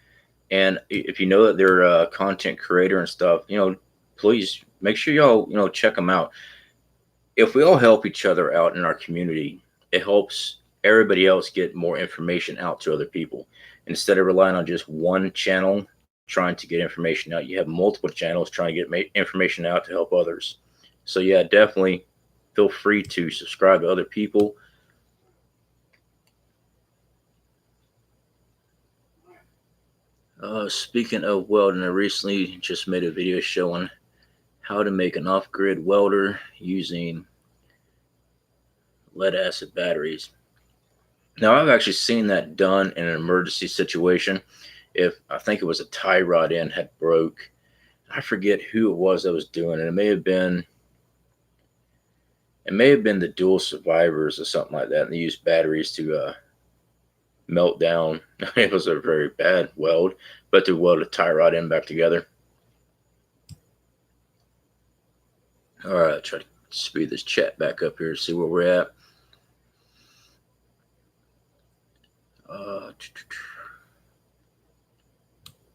and if you know that they're a content creator and stuff, please make sure y'all check them out. If we all help each other out in our community, it helps everybody else get more information out to other people. Instead of relying on just one channel trying to get information out, you have multiple channels trying to get information out to help others. So yeah, definitely feel free to subscribe to other people. Speaking of welding, I recently just made a video showing how to make an off-grid welder using lead acid batteries. Now, I've actually seen that done in an emergency situation. If I think it was a tie rod end had broke, I forget who it was that was doing it. It may have been the dual survivors or something like that, and they used batteries to melt down. It was a very bad weld, but to weld a tie rod end back together. All right, try to speed this chat back up here to see where we're at. Uh,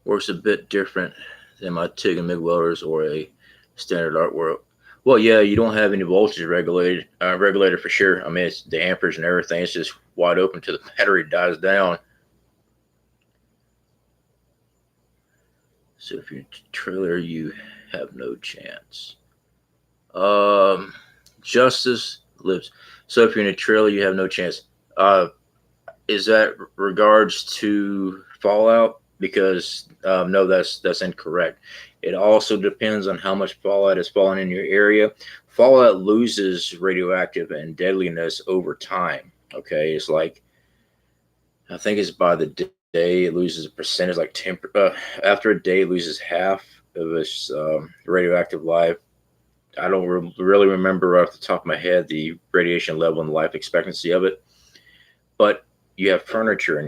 Works a bit different than my TIG and MIG welders or a standard arc weld. Well, yeah, you don't have any voltage regulator for sure. I mean, it's the amperage and everything. It's just wide open till the battery dies down. So if you're in a trailer, you have no chance. Justice lives. So if you're in a trailer, you have no chance. Is that regards to Fallout? Because no, that's incorrect. It also depends on how much fallout is falling in your area. Fallout loses radioactive and deadliness over time. Okay, it's like I think it's by the day it loses a percentage, like 10. After a day, it loses half of its radioactive life. I don't really remember off the top of my head the radiation level and the life expectancy of it, but you have furniture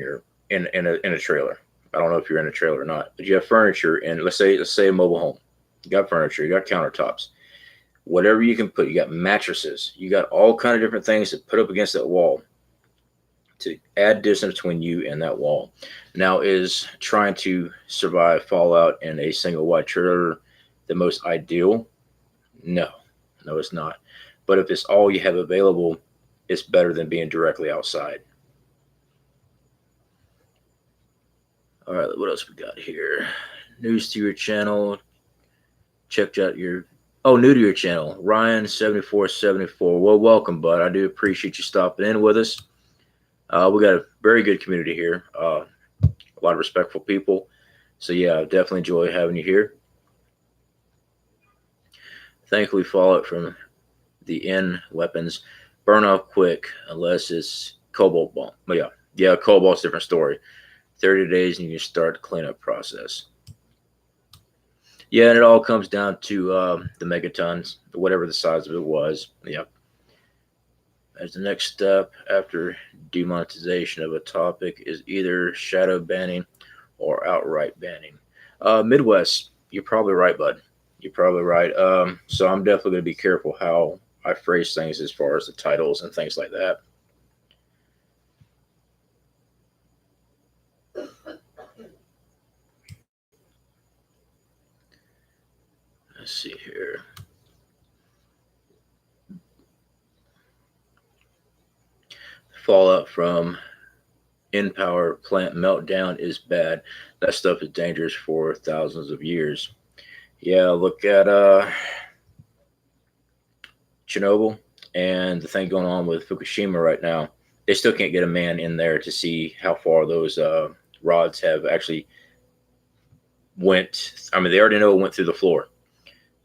in a trailer. I don't know if you're in a trailer or not, but you have furniture and let's say a mobile home. You got furniture, you got countertops, whatever you can put. You got mattresses, you got all kind of different things to put up against that wall to add distance between you and that wall. Now, is trying to survive fallout in a single wide trailer the most ideal? No, no, it's not. But if it's all you have available, it's better than being directly outside. All right, what else we got here? News to your channel. Checked out your new to your channel, Ryan7474. Well, welcome, bud. I do appreciate you stopping in with us. We got a very good community here. A lot of respectful people. So yeah, I definitely enjoy having you here. Thankfully, fallout from the N weapons burn off quick unless it's cobalt bomb. But yeah, cobalt's a different story. 30 days and you can start the cleanup process. Yeah, and it all comes down to the megatons, whatever the size of it was. Yeah. As the next step after demonetization of a topic is either shadow banning or outright banning. Midwest, you're probably right, bud. You're probably right. So I'm definitely going to be careful how I phrase things as far as the titles and things like that. Let's see here. Fallout from in power plant meltdown is bad. That stuff is dangerous for thousands of years. Yeah, look at Chernobyl and the thing going on with Fukushima right now. They still can't get a man in there to see how far those rods have actually went. I mean, they already know it went through the floor.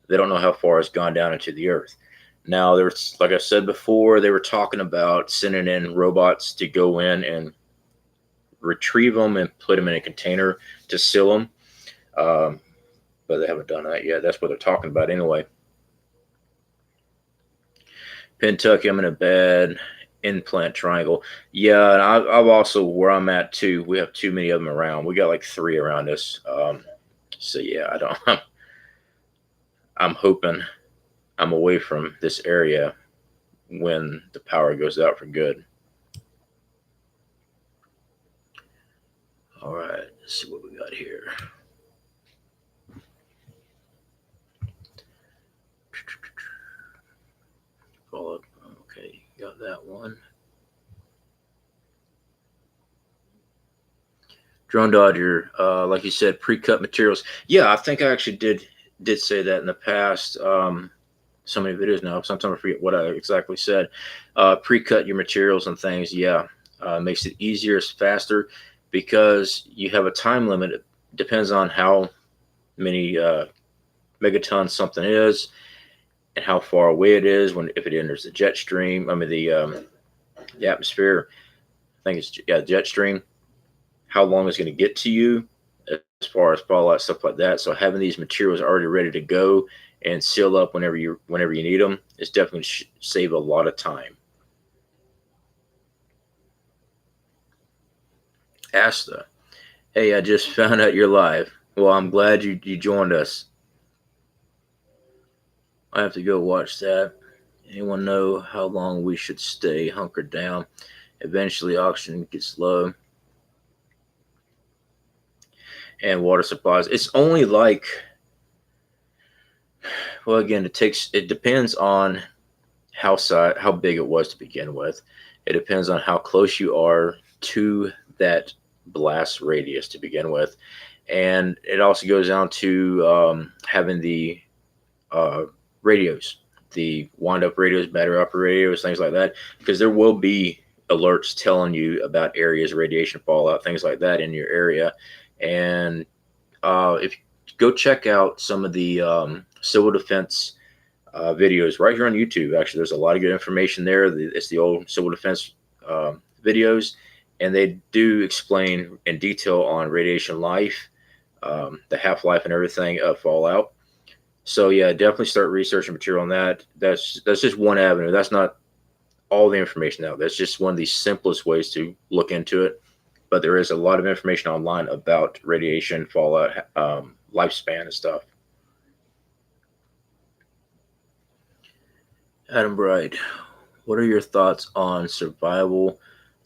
They don't know how far it's gone down into the earth. Now, there's, like I said before, they were talking about sending in robots to go in and retrieve them and put them in a container to seal them. But they haven't done that yet. That's what they're talking about anyway. Kentucky, I'm in a bad implant triangle. Yeah, and I've also, where I'm at too, we have too many of them around. We got like 3 around us. So yeah, I don't. I'm hoping I'm away from this area when the power goes out for good. All right, let's see what we got here. Okay, got that one. Drone Dodger, like you said, pre-cut materials. Yeah, I think I actually did say that in the past. So many videos now. Sometimes I forget what I exactly said. Pre-cut your materials and things. Yeah, makes it easier, it's faster, because you have a time limit. It depends on how many megatons something is and how far away it is if it enters the jet stream. I mean the atmosphere. think it's jet stream, how long it's going to get to you as far as fallout, stuff like that. So having these materials already ready to go and seal up whenever you need them is definitely save a lot of time. Asta, hey, I just found out you're live. Well, I'm glad you joined us. I have to go watch that. Anyone know how long we should stay hunkered down? Eventually, oxygen gets low and water supplies. It's only like, well, again, it depends on how big it was to begin with. It depends on how close you are to that blast radius to begin with, and it also goes down to having the uh, radios, the wind up radios, battery operated radios, things like that, because there will be alerts telling you about areas, radiation fallout, things like that in your area. And if you go check out some of the civil defense videos right here on YouTube. Actually, there's a lot of good information there. It's the old civil defense videos, and they do explain in detail on radiation life, the half life, and everything of fallout. So yeah, definitely start researching material on that. That's just one avenue. That's not all the information out. That's just one of the simplest ways to look into it. But there is a lot of information online about radiation fallout, lifespan, and stuff. Adam Bright, what are your thoughts on survival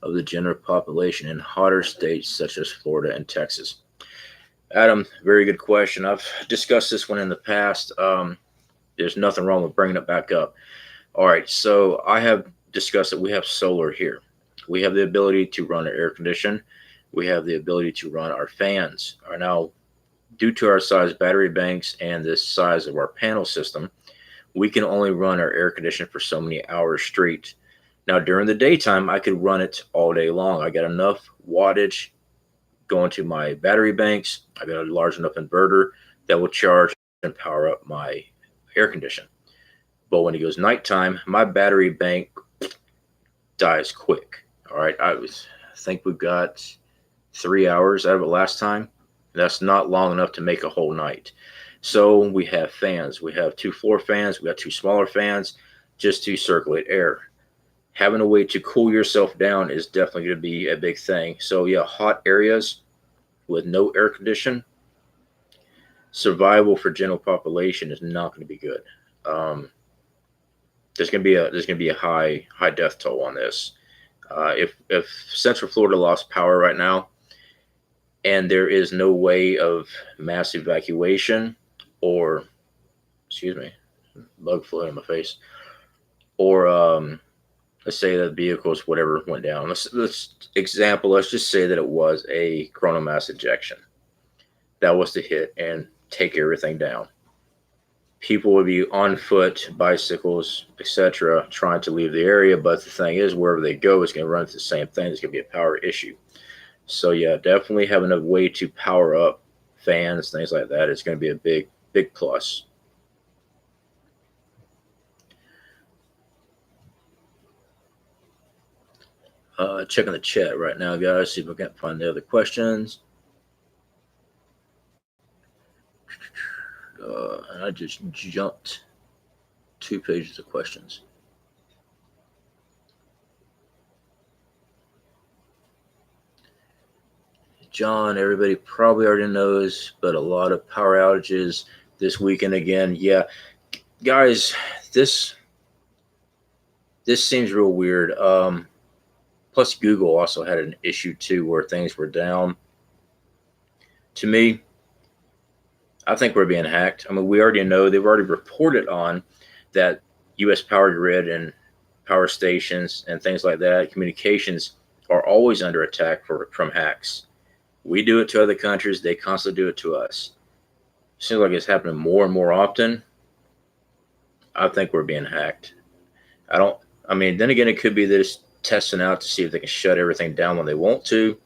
of the general population in hotter states such as Florida and Texas? Adam, very good question. I've discussed this one in the past. There's nothing wrong with bringing it back up. All right, so I have discussed that we have solar here. We have the ability to run our air condition. We have the ability to run our fans. Are now, due to our size battery banks and the size of our panel system, we can only run our air conditioner for so many hours straight. Now, during the daytime, I could run it all day long. I got enough wattage going to my battery banks. I got a large enough inverter that will charge and power up my air conditioner. But when it goes nighttime, my battery bank dies quick. All right, I think we got 3 hours out of it last time. That's not long enough to make a whole night. So we have fans. We have two floor fans. We got two smaller fans just to circulate air. Having a way to cool yourself down is definitely going to be a big thing. So yeah, hot areas with no air condition, survival for general population is not going to be good. There's going to be a high death toll on this. If Central Florida lost power right now, and there is no way of mass evacuation, or excuse me, bug flew in my face, or let's say that vehicles whatever went down. Let's just say that it was a coronal mass ejection that was to hit and take everything down. People would be on foot, bicycles, etc., trying to leave the area. But the thing is, wherever they go, it's going to run into the same thing. It's going to be a power issue. So yeah, definitely having a way to power up fans, things like that, is going to be a big plus. Checking the chat right now, guys, see if I can find the other questions. And I just jumped 2 pages of questions. John, everybody probably already knows, but a lot of power outages this weekend again. Yeah, guys, this seems real weird. Plus, Google also had an issue too where things were down. To me, I think we're being hacked. I mean, we already know they've already reported on that U.S. power grid and power stations and things like that, communications are always under attack from hacks. We do it to other countries, they constantly do it to us. Seems like it's happening more and more often. I think we're being hacked. I mean, then again, it could be this testing out to see if they can shut everything down when they want to,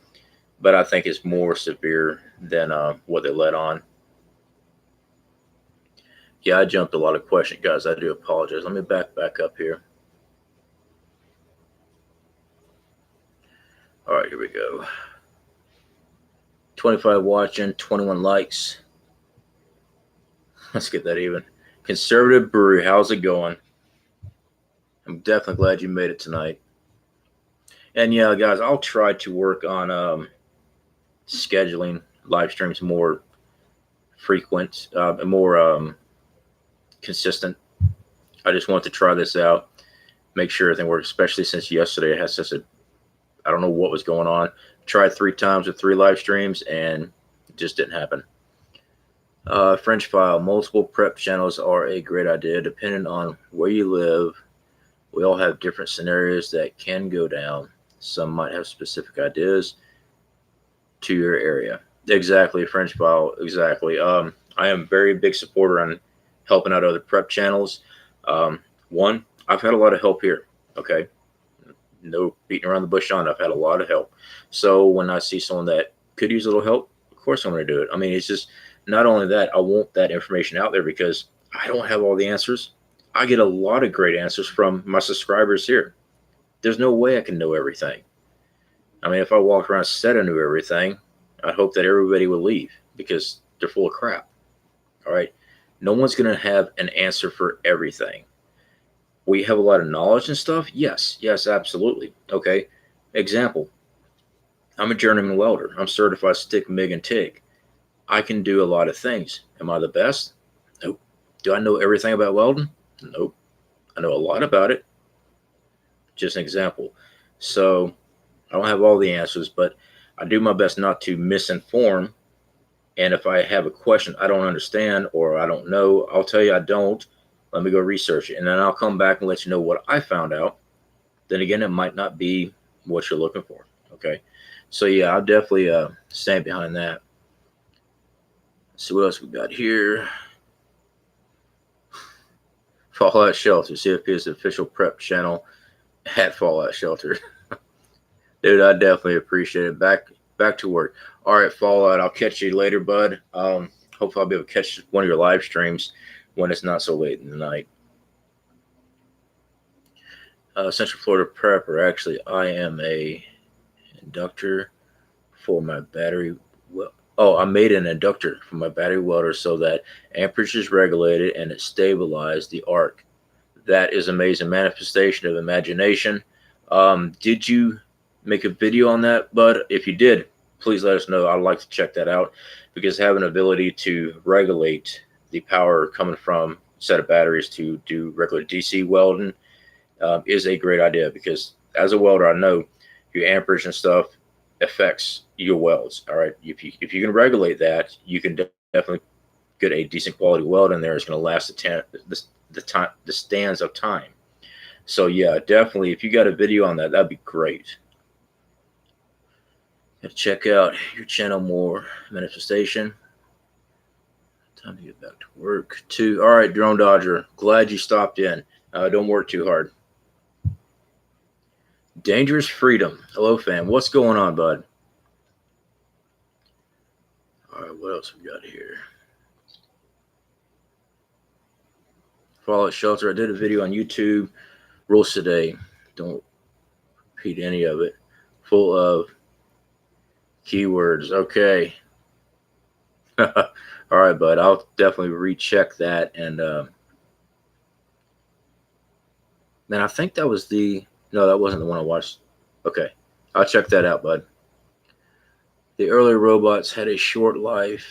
but I think it's more severe than what they let on. Yeah, I jumped a lot of questions, guys. I do apologize. Let me back up here. All right, here we go. 25 watching, 21 likes. Let's get that even. Conservative Brewery, how's it going? I'm definitely glad you made it tonight. And yeah, guys, I'll try to work on scheduling live streams more frequent and more consistent. I just want to try this out, make sure everything works, especially since yesterday I had such a, I don't know what was going on. Tried 3 times with 3 live streams and it just didn't happen. French file, multiple prep channels are a great idea depending on where you live. We all have different scenarios that can go down. Some might have specific ideas to your area. Exactly, French file, exactly. I am very big supporter on helping out other prep channels. One, I've had a lot of help here. Okay, no beating around the bush on it. I've had a lot of help. So when I see someone that could use a little help, of course I'm going to do it. I mean, it's just not only that, I want that information out there because I don't have all the answers. I get a lot of great answers from my subscribers here. There's no way I can know everything. I mean, if I walked around and said I knew everything, I'd hope that everybody would leave because they're full of crap. All right. No one's going to have an answer for everything. We have a lot of knowledge and stuff. Yes, absolutely. Okay. Example, I'm a journeyman welder. I'm certified stick, MIG, and TIG. I can do a lot of things. Am I the best? Nope. Do I know everything about welding? Nope. I know a lot about it. Just an example. So I don't have all the answers, but I do my best not to misinform. And if I have a question I don't understand or I don't know, I'll tell you I don't. Let me go research it. And then I'll come back and let you know what I found out. Then again, it might not be what you're looking for. Okay. So yeah, I'll definitely stand behind that. So what else we got here? Fallout Shelter, CFP's official prep channel at Fallout Shelter. Dude, I definitely appreciate it. Back to work. All right, Fallout, I'll catch you later, bud. Hopefully I'll be able to catch one of your live streams when it's not so late in the night. Central Florida Prepper. Actually, I am a inductor for my battery. I made an inductor for my battery welder so that amperage is regulated and it stabilized the arc. That is amazing manifestation of imagination. Did you make a video on that, bud? If you did, please let us know. I'd like to check that out because having an ability to regulate the power coming from a set of batteries to do regular DC welding is a great idea because as a welder, I know your amperage and stuff affects your welds. All right. If you can regulate that, you can definitely get a decent quality weld in there. It's going to last the stands of time. So yeah, definitely. If you got a video on that, that'd be great. Gotta check out your channel more. Manifestation. Time to get back to work too. All right, Drone Dodger. Glad you stopped in. Don't work too hard. Dangerous Freedom. Hello, fam. What's going on, bud? All right, what else we got here? Fallout Shelter. I did a video on YouTube. Rules today. Don't repeat any of it. Full of keywords. Okay. All right, bud. I'll definitely recheck that. And man, I think that was no, that wasn't the one I watched. Okay. I'll check that out, bud. The earlier robots had a short life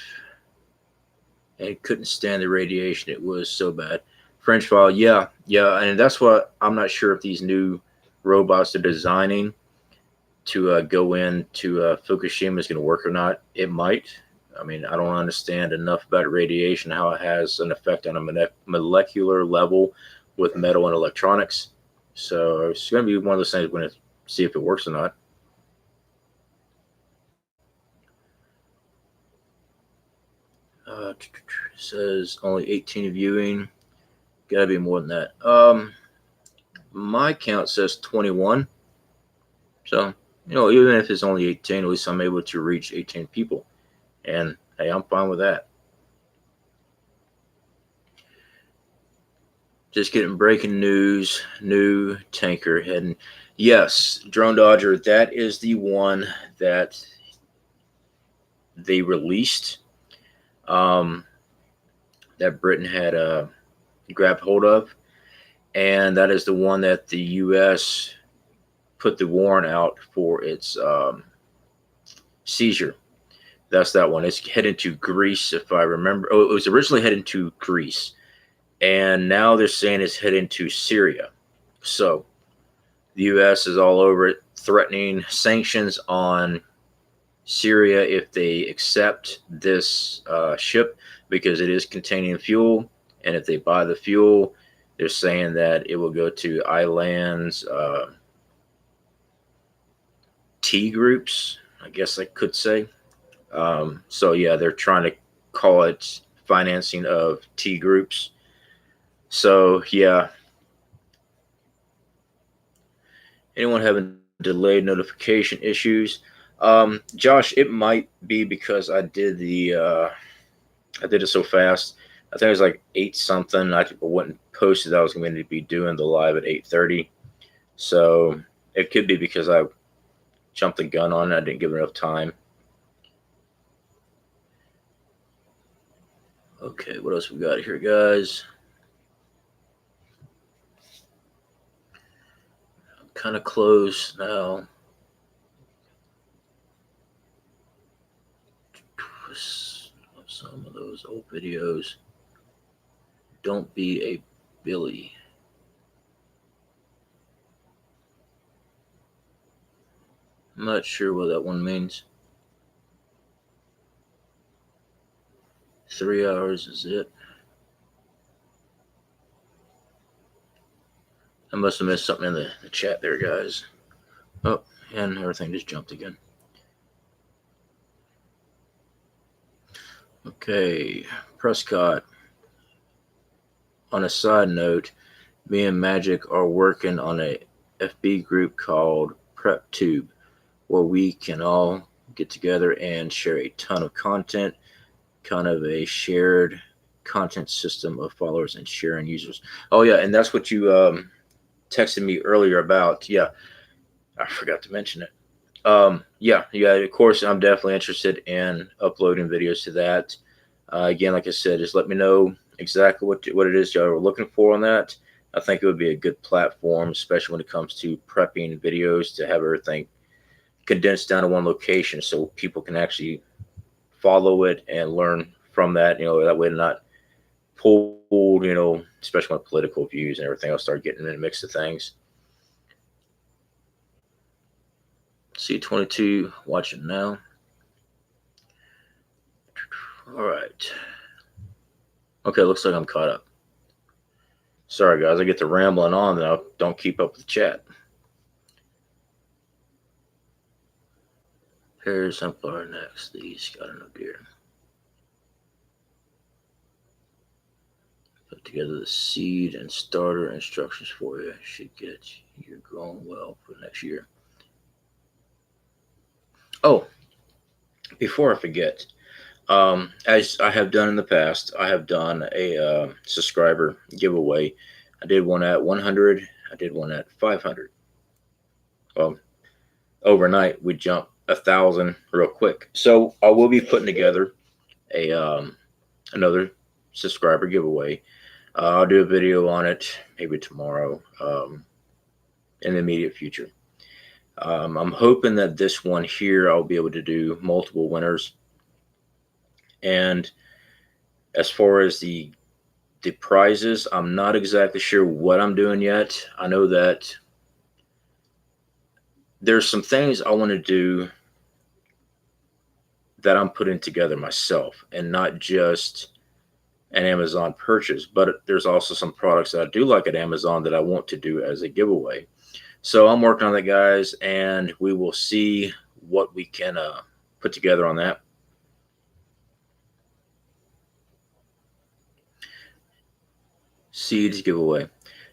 and couldn't stand the radiation. It was so bad. French file, yeah, and that's what I'm not sure if these new robots they're designing to go into Fukushima is going to work or not. It might. I mean, I don't understand enough about radiation, how it has an effect on a molecular level with metal and electronics. So it's going to be one of those things we're going to see if it works or not. Says only 18 viewing. Gotta be more than that. My count says 21. So, even if it's only 18, at least I'm able to reach 18 people. And hey, I'm fine with that. Just getting breaking news. New tanker heading. Yes, Drone Dodger. That is the one that they released. Um, that Britain had grabbed hold of, and that is the one that the U.S. put the warrant out for its seizure. That's that one. It's headed to Greece, if I remember. Oh, it was originally headed to Greece, and now they're saying it's heading to Syria. So the U.S. is all over it, threatening sanctions on Syria if they accept this ship because it is containing fuel, and if they buy the fuel, they're saying that it will go to Iran's T groups. I guess I could say. So yeah, they're trying to call it financing of T groups. So yeah, anyone having delayed notification issues? Josh, it might be because I did it so fast. I think it was like 8 something. I wouldn't post it. I was going to be doing the live at 8:30. So it could be because I jumped the gun on it. I didn't give enough time. Okay, what else we got here, guys? I'm kind of close now. Some of those old videos. Don't be a Billy. I'm not sure what that one means. 3 hours is it? I must have missed something in the chat there, guys. Oh, and everything just jumped again. Okay, Prescott. On a side note, me and Magic are working on a FB group called PrepTube, where we can all get together and share a ton of content, kind of a shared content system of followers and sharing users. Oh yeah, and that's what you texted me earlier about. Yeah, I forgot to mention it. Yeah. Of course, I'm definitely interested in uploading videos to that. Again, like I said, just let me know exactly what it is y'all are looking for on that. I think it would be a good platform, especially when it comes to prepping videos, to have everything condensed down to one location so people can actually follow it and learn from that. That way they're not pulled, especially with political views and everything. I'll start getting in a mix of things. C22 watching now. All right. Okay, looks like I'm caught up. Sorry, guys. I get to rambling on and I don't keep up with the chat. Here's Exemplar next. These got no gear. Put together the seed and starter instructions for you. Should get you growing well for next year. Oh, before I forget, as I have done in the past, I have done a subscriber giveaway. I did one at 100. I did one at 500. Well, overnight we jumped 1,000 real quick. So I will be putting together a another subscriber giveaway. I'll do a video on it maybe tomorrow, in the immediate future. I'm hoping that this one here I'll be able to do multiple winners. And as far as the prizes, I'm not exactly sure what I'm doing yet. I know that there's some things I want to do that I'm putting together myself and not just an Amazon purchase, but there's also some products that I do like at Amazon that I want to do as a giveaway. So I'm working on that, guys, and we will see what we can put together on that. Seeds giveaway.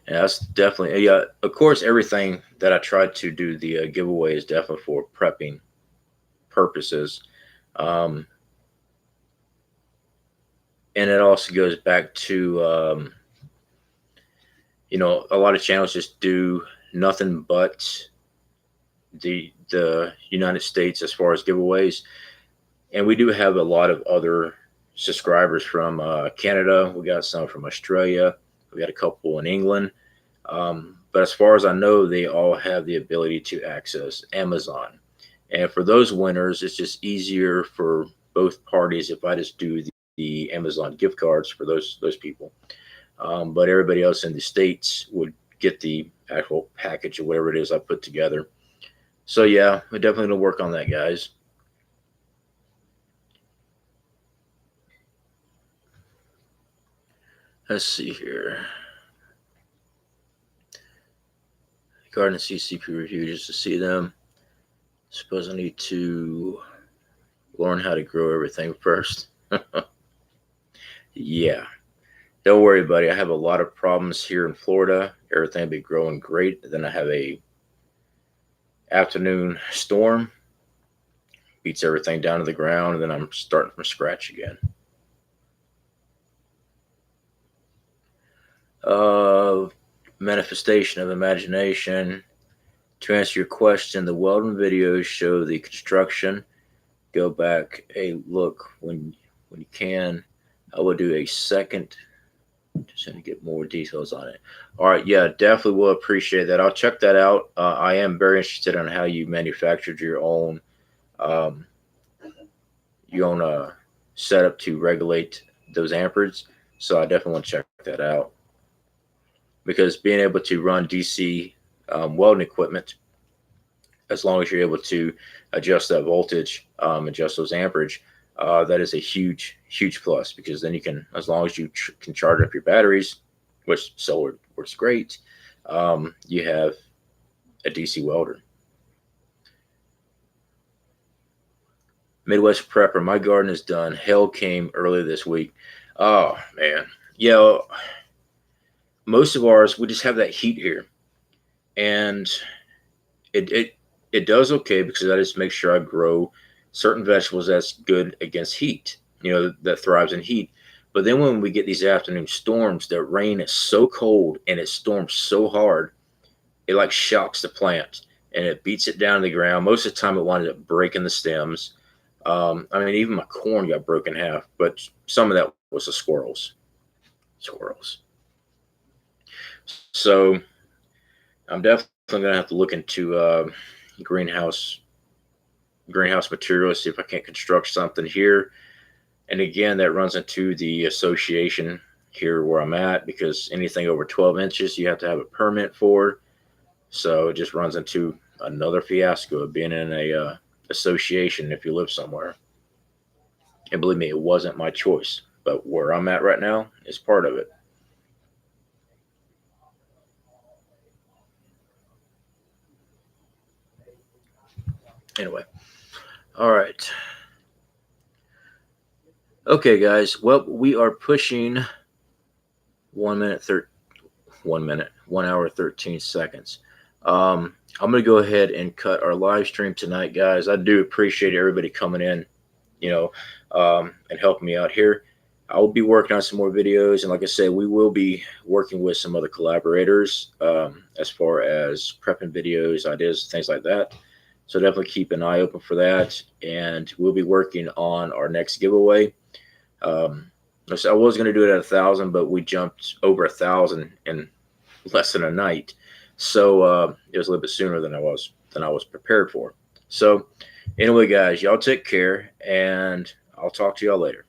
And that's definitely, yeah, of course, everything that I tried to do the giveaway is definitely for prepping purposes. Um, and it also goes back to, a lot of channels just do nothing but the United States as far as giveaways, and we do have a lot of other subscribers from Canada. We got some from Australia. We got a couple in England. But as far as I know, they all have the ability to access Amazon. And for those winners, it's just easier for both parties if I just do the Amazon gift cards for those people. But everybody else in the States would get the actual package or whatever it is I put together. So yeah, we're definitely gonna work on that, guys. Let's see here. Garden CCP review just to see them. Suppose I need to learn how to grow everything first. Yeah. Don't worry, buddy. I have a lot of problems here in Florida. Everything will be growing great. Then I have a afternoon storm, beats everything down to the ground, and then I'm starting from scratch again. Manifestation of imagination. To answer your question, the Weldon videos show the construction. Go back a look when you can. I will do a second just to get more details on it. All right, yeah, definitely will appreciate that. I'll check that out. I am very interested in how you manufactured um, your own setup to regulate those amperage. So I definitely want to check that out because being able to run DC welding equipment, as long as you're able to adjust that voltage, adjust those amperage, that is a huge plus because then you can, as long as you can charge up your batteries, which solar works great, you have a DC welder. Midwest Prepper, my garden is done. Hail came early this week. Oh man, yeah. Most of ours, we just have that heat here, and it it it does okay because I just make sure I grow certain vegetables that's good against heat. You know, that thrives in heat. But then when we get these afternoon storms, the rain is so cold and it storms so hard, it like shocks the plant and it beats it down to the ground. Most of the time, it winds up breaking the stems. I mean, even my corn got broken in half, but some of that was the squirrels. Squirrels. So I'm definitely gonna have to look into greenhouse greenhouse materials, see if I can't construct something here. And again, that runs into the association here where I'm at because anything over 12 inches you have to have a permit for. So it just runs into another fiasco of being in a association if you live somewhere. And believe me, it wasn't my choice, but where I'm at right now is part of it. Anyway, all right. Okay, guys. Well, we are pushing 1 hour 13 seconds. I'm gonna go ahead and cut our live stream tonight, guys. I do appreciate everybody coming in, you know, and helping me out here. I will be working on some more videos, and like I said, we will be working with some other collaborators as far as prepping videos, ideas, things like that. So definitely keep an eye open for that, and we'll be working on our next giveaway. Um, I was going to do it at 1,000, but we jumped over 1,000 in less than a night, so it was a little bit sooner than I was prepared for. So anyway, guys, y'all take care, and I'll talk to y'all later.